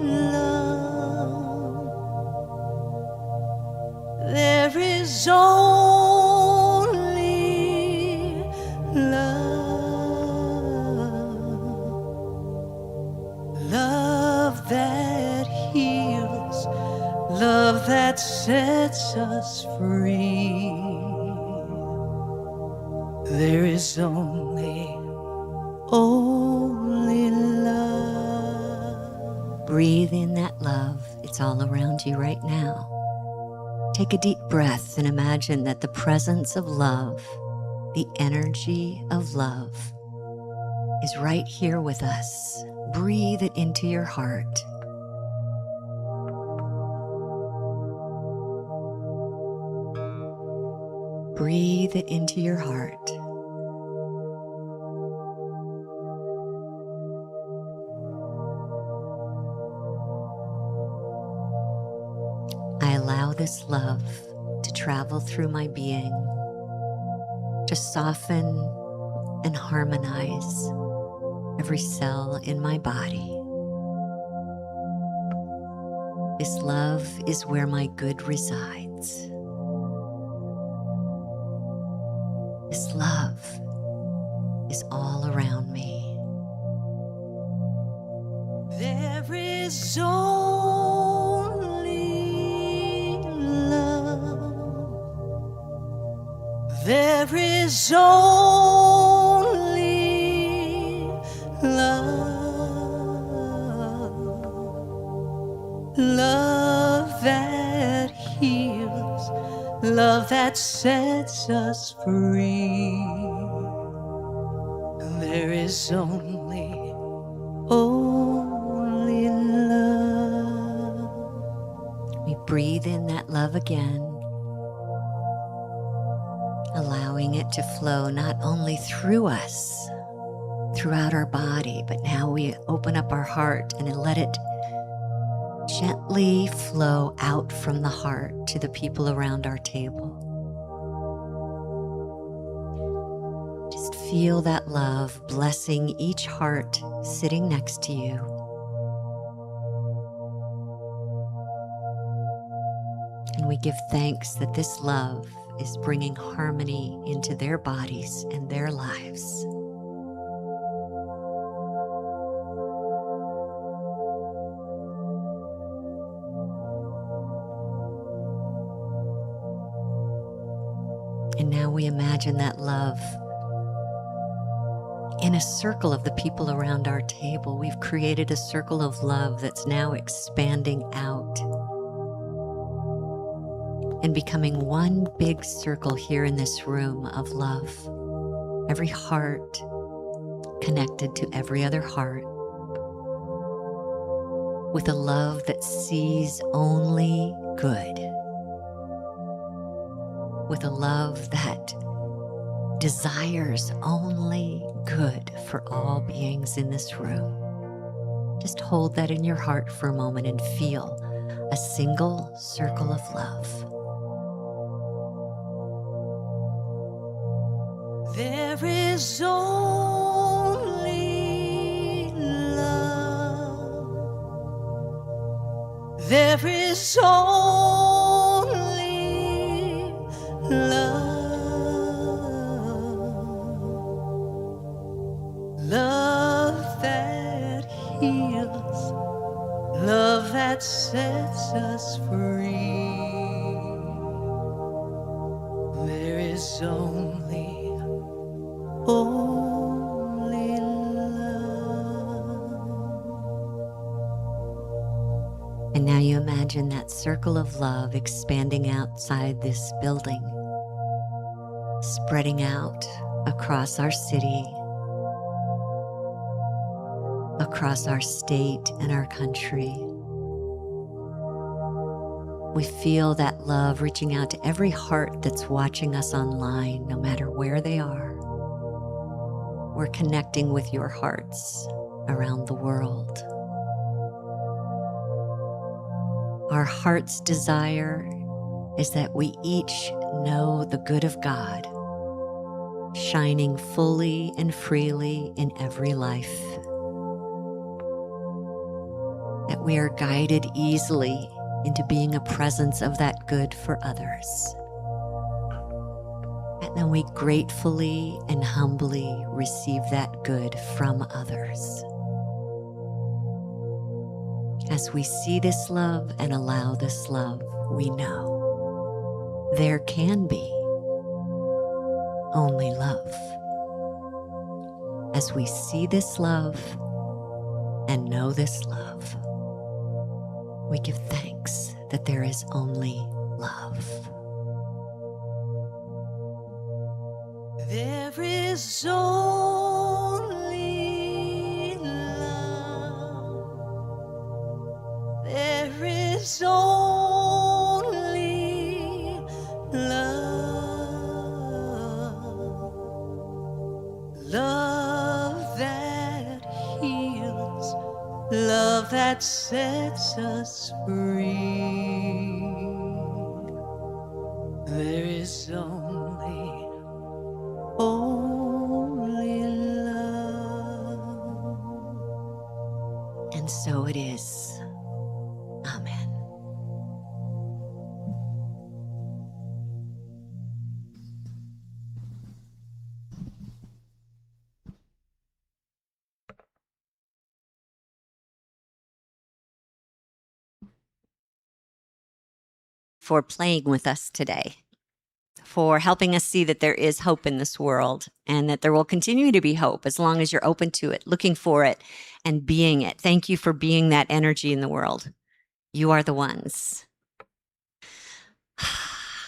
love. There is only love. Love that heals, love that sets us free. There is only love. Breathe in that love. It's all around you right now. Take a deep breath and imagine that the presence of love, the energy of love, is right here with us. Breathe it into your heart. Breathe it into your heart. I allow this love to travel through my being, to soften and harmonize every cell in my body. This love is where my good resides. This love is all around me. There is only love. There is only love. Love that heals, love that sets us free. There is only love. We breathe in that love again, allowing it to flow not only through us, throughout our body, but now we open up our heart and let it gently flow out from the heart to the people around our table. Just feel that love blessing each heart sitting next to you. And we give thanks that this love is bringing harmony into their bodies and their lives. And now we imagine that love in a circle of the people around our table. We've created a circle of love that's now expanding out and becoming one big circle here in this room of love. Every heart connected to every other heart with a love that sees only good. With a love that desires only good for all beings in this room. Just hold that in your heart for a moment and feel a single circle of love. There is only love. There is only love. Love that is only love. And now you imagine that circle of love expanding outside this building, spreading out across our city, across our state and our country. We feel that love reaching out to every heart that's watching us online, no matter where they are. We're connecting with your hearts around the world. Our heart's desire is that we each know the good of God, shining fully and freely in every life. That we are guided easily into being a presence of that good for others. And then we gratefully and humbly receive that good from others. As we see this love and allow this love, we know there can be only love. As we see this love and know this love, we give thanks that there is only love. There is only love. There is only love. Love that heals. Love that sets us free. There is only love. And so it is. Amen. For playing with us today, for helping us see that there is hope in this world and that there will continue to be hope as long as you're open to it, looking for it, and being it. Thank you for being that energy in the world. You are the ones.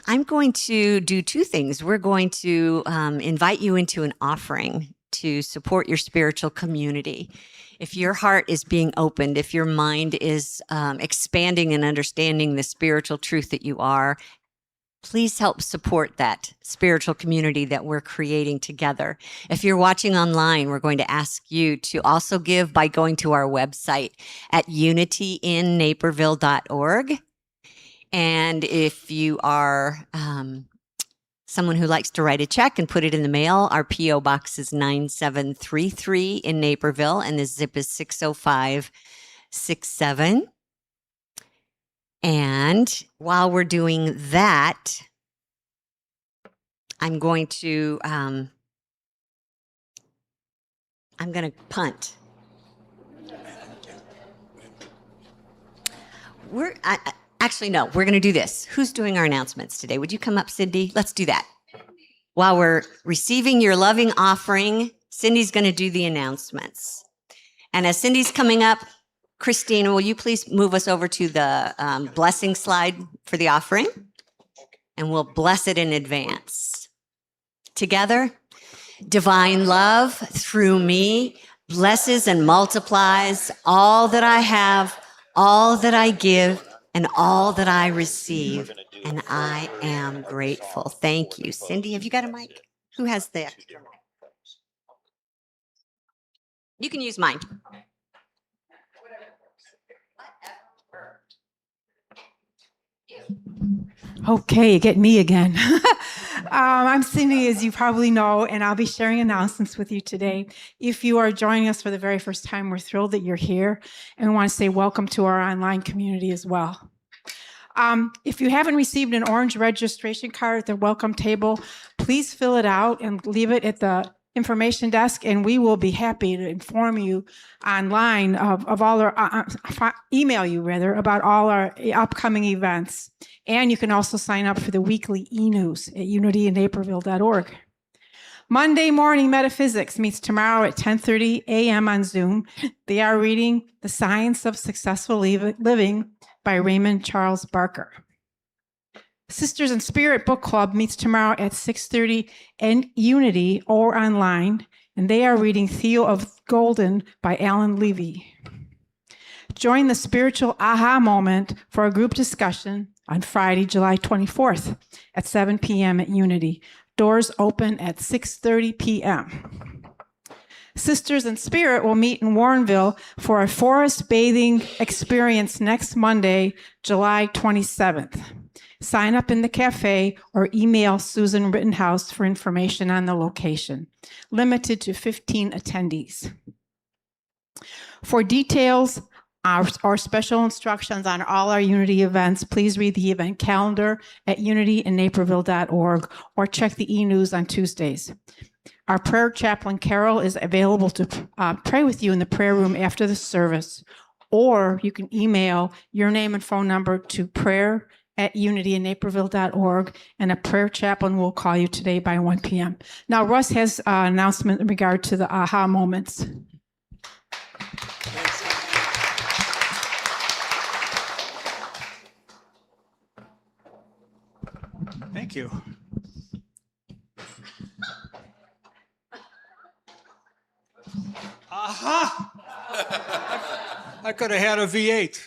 I'm going to do two things. We're going to invite you into an offering to support your spiritual community. If your heart is being opened, if your mind is expanding and understanding the spiritual truth that you are, please help support that spiritual community that we're creating together. If you're watching online, we're going to ask you to also give by going to our website at unityinnaperville.org. And if you are someone who likes to write a check and put it in the mail, our P.O. Box is 9733 in Naperville, and the zip is 60567. And while we're doing that, I'm going to punt. Actually, no, we're going to do this. Who's doing our announcements today? Would you come up, Cindy? Let's do that. While we're receiving your loving offering, Cindy's going to do the announcements. And as Cindy's coming up, Christina, will you please move us over to the blessing slide for the offering? And we'll bless it in advance. Together, divine love through me blesses and multiplies all that I have, all that I give, and all that I receive, and I am grateful. Thank you. Cindy, have you got a mic? Who has that? You can use mine. Okay, you get me again. I'm Cindy, as you probably know, and I'll be sharing announcements with you today. If you are joining us for the very first time, we're thrilled that you're here, and we want to say welcome to our online community as well. If you haven't received an orange registration card at the welcome table, please fill it out and leave it at the information desk, and we will be happy to inform you online of all our email you rather about all our upcoming events. And you can also sign up for the weekly e-news at unityinaperville.org. Monday Morning Metaphysics meets tomorrow at 10:30 a.m. on Zoom. They are reading The Science of Successful Living by Raymond Charles Barker. Sisters in Spirit Book Club meets tomorrow at 6:30 in Unity or online, and they are reading Theo of Golden by Alan Levy. Join the Spiritual Aha Moment for a group discussion on Friday, July 24th at 7 p.m. at Unity. Doors open at 6:30 p.m. Sisters in Spirit will meet in Warrenville for a forest bathing experience next Monday, July 27th. Sign up in the cafe or email Susan Rittenhouse for information on the location. Limited to 15 attendees. For details or special instructions on all our Unity events, please read the event calendar at unityinaperville.org or check the e-news on Tuesdays. Our prayer chaplain, Carol, is available to pray with you in the prayer room after the service, or you can email your name and phone number to prayer@unityinaperville.org, and a prayer chaplain will call you today by 1 p.m. Now, Russ has an announcement in regard to the aha moments. Thank you. Aha! I could have had a V8.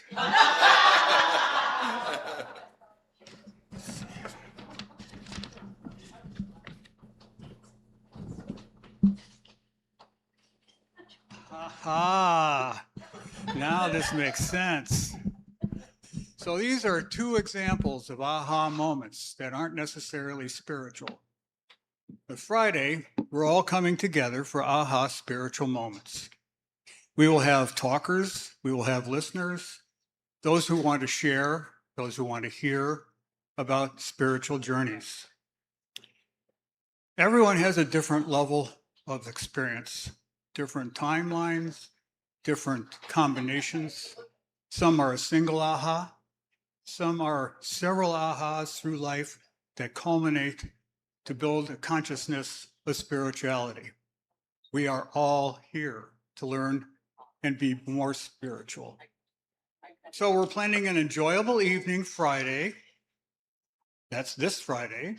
Aha! Now this makes sense. So these are two examples of aha moments that aren't necessarily spiritual. But Friday, we're all coming together for aha spiritual moments. We will have talkers, we will have listeners, those who want to share, those who want to hear about spiritual journeys. Everyone has a different level of experience, different timelines, different combinations. Some are a single aha, some are several ahas through life that culminate to build a consciousness of spirituality. We are all here to learn and be more spiritual. So we're planning an enjoyable evening Friday. That's this Friday.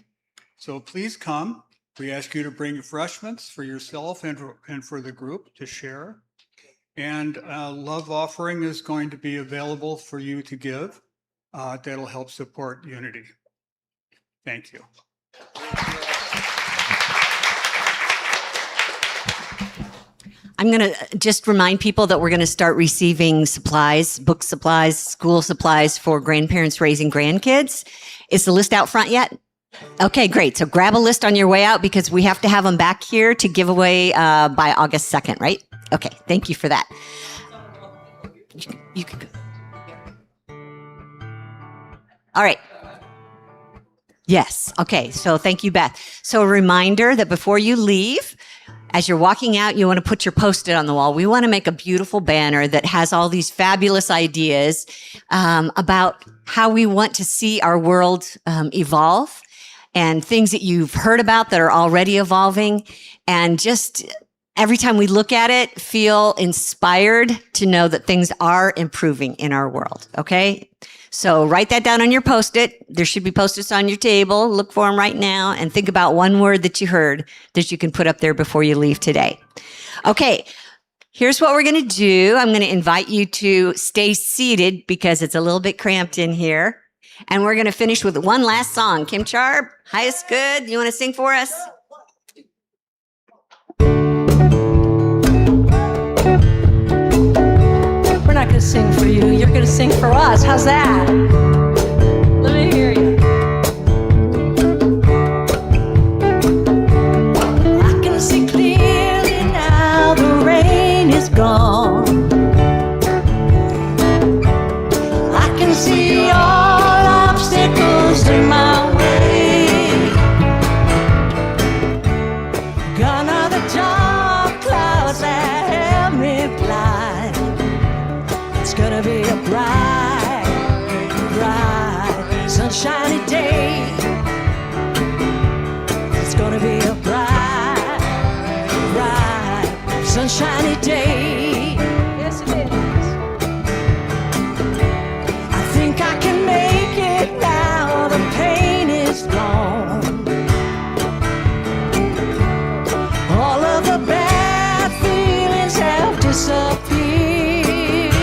So please come. We ask you to bring refreshments for yourself and for the group to share. And a love offering is going to be available for you to give. That'll help support Unity. Thank you. I'm going to just remind people that we're going to start receiving supplies, book supplies, school supplies for grandparents raising grandkids. Is the list out front yet? Okay, great. So grab a list on your way out because we have to have them back here to give away by August 2nd, right? Okay, thank you for that. You can go. All right. Yes. Okay. So thank you, Beth. So a reminder that before you leave, as you're walking out, you want to put your Post-it on the wall. We want to make a beautiful banner that has all these fabulous ideas about how we want to see our world evolve and things that you've heard about that are already evolving. And just every time we look at it, feel inspired to know that things are improving in our world. Okay? So write that down on your Post-it. There should be Post-its on your table. Look for them right now and think about one word that you heard that you can put up there before you leave today. Okay, here's what we're going to do. I'm going to invite you to stay seated because it's a little bit cramped in here. And we're going to finish with one last song. Kim Charb, highest good. You want to sing for us? We're not going to sing for you. You're going to sing for us. How's that? Let me hear you. I can see clearly now the rain is gone. I can see all obstacles in my way. Gone are the dark clouds that held me blind. It's gonna be a bright, bright sunshiny day. Yes, it is. I think I can make it now. The pain is gone. All of the bad feelings have disappeared.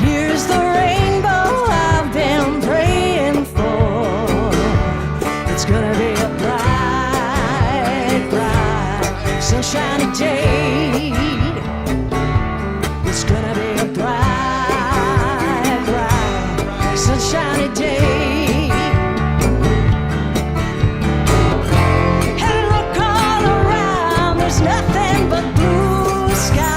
Here's the rainbow I've been praying for. It's gonna be a bright, bright, sunshiny day. It's gonna be a bright, bright, sunshiny day. And look all around, there's nothing but blue sky.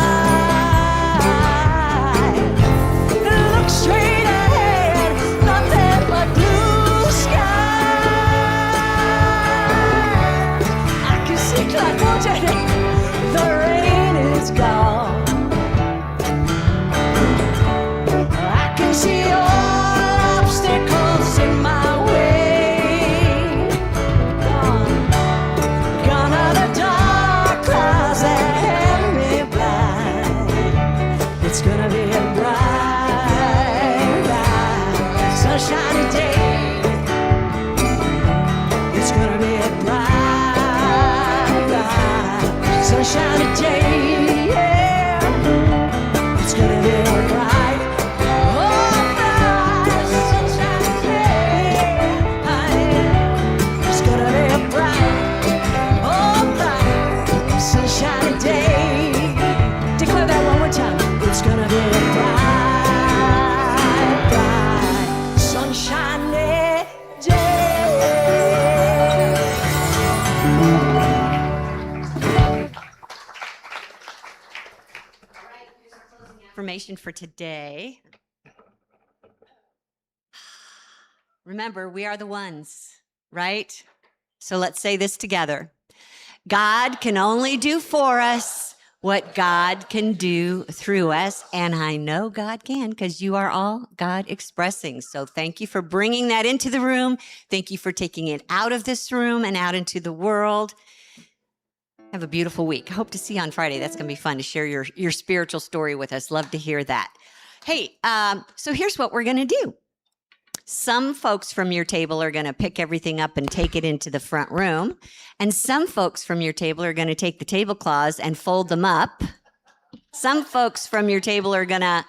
Look straight ahead, nothing but blue sky. I can see cloud, the rain is gone. I can see all obstacles in my way. Gone are the dark clouds that held me blind. It's gonna be a bright, bright, sunshiny day. It's gonna be a bright, bright, sunshiny day. Yeah. It's gonna be a bright, oh, bright, sunshiny day. It's gonna be a bright, oh, bright, sunshiny day. Declare that one more time. It's gonna be a bright, bright, sunshiny day. Affirmation for today. Remember, we are the ones, right? So let's say this together. God can only do for us what God can do through us. And I know God can because you are all God expressing. So thank you for bringing that into the room. Thank you for taking it out of this room and out into the world. Have a beautiful week. I hope to see you on Friday. That's going to be fun to share your spiritual story with us. Love to hear that. Hey, so here's what we're going to do. Some folks from your table are going to pick everything up and take it into the front room. And some folks from your table are going to take the tablecloths and fold them up. Some folks from your table are going to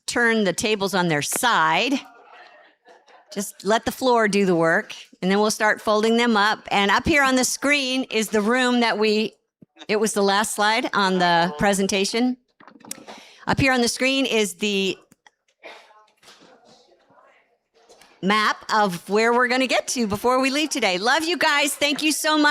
turn the tables on their side. Just let the floor do the work, and then we'll start folding them up. And up here on the screen is the room that it was the last slide on the presentation. Up here on the screen is the map of where we're going to get to before we leave today. Love you guys. Thank you so much.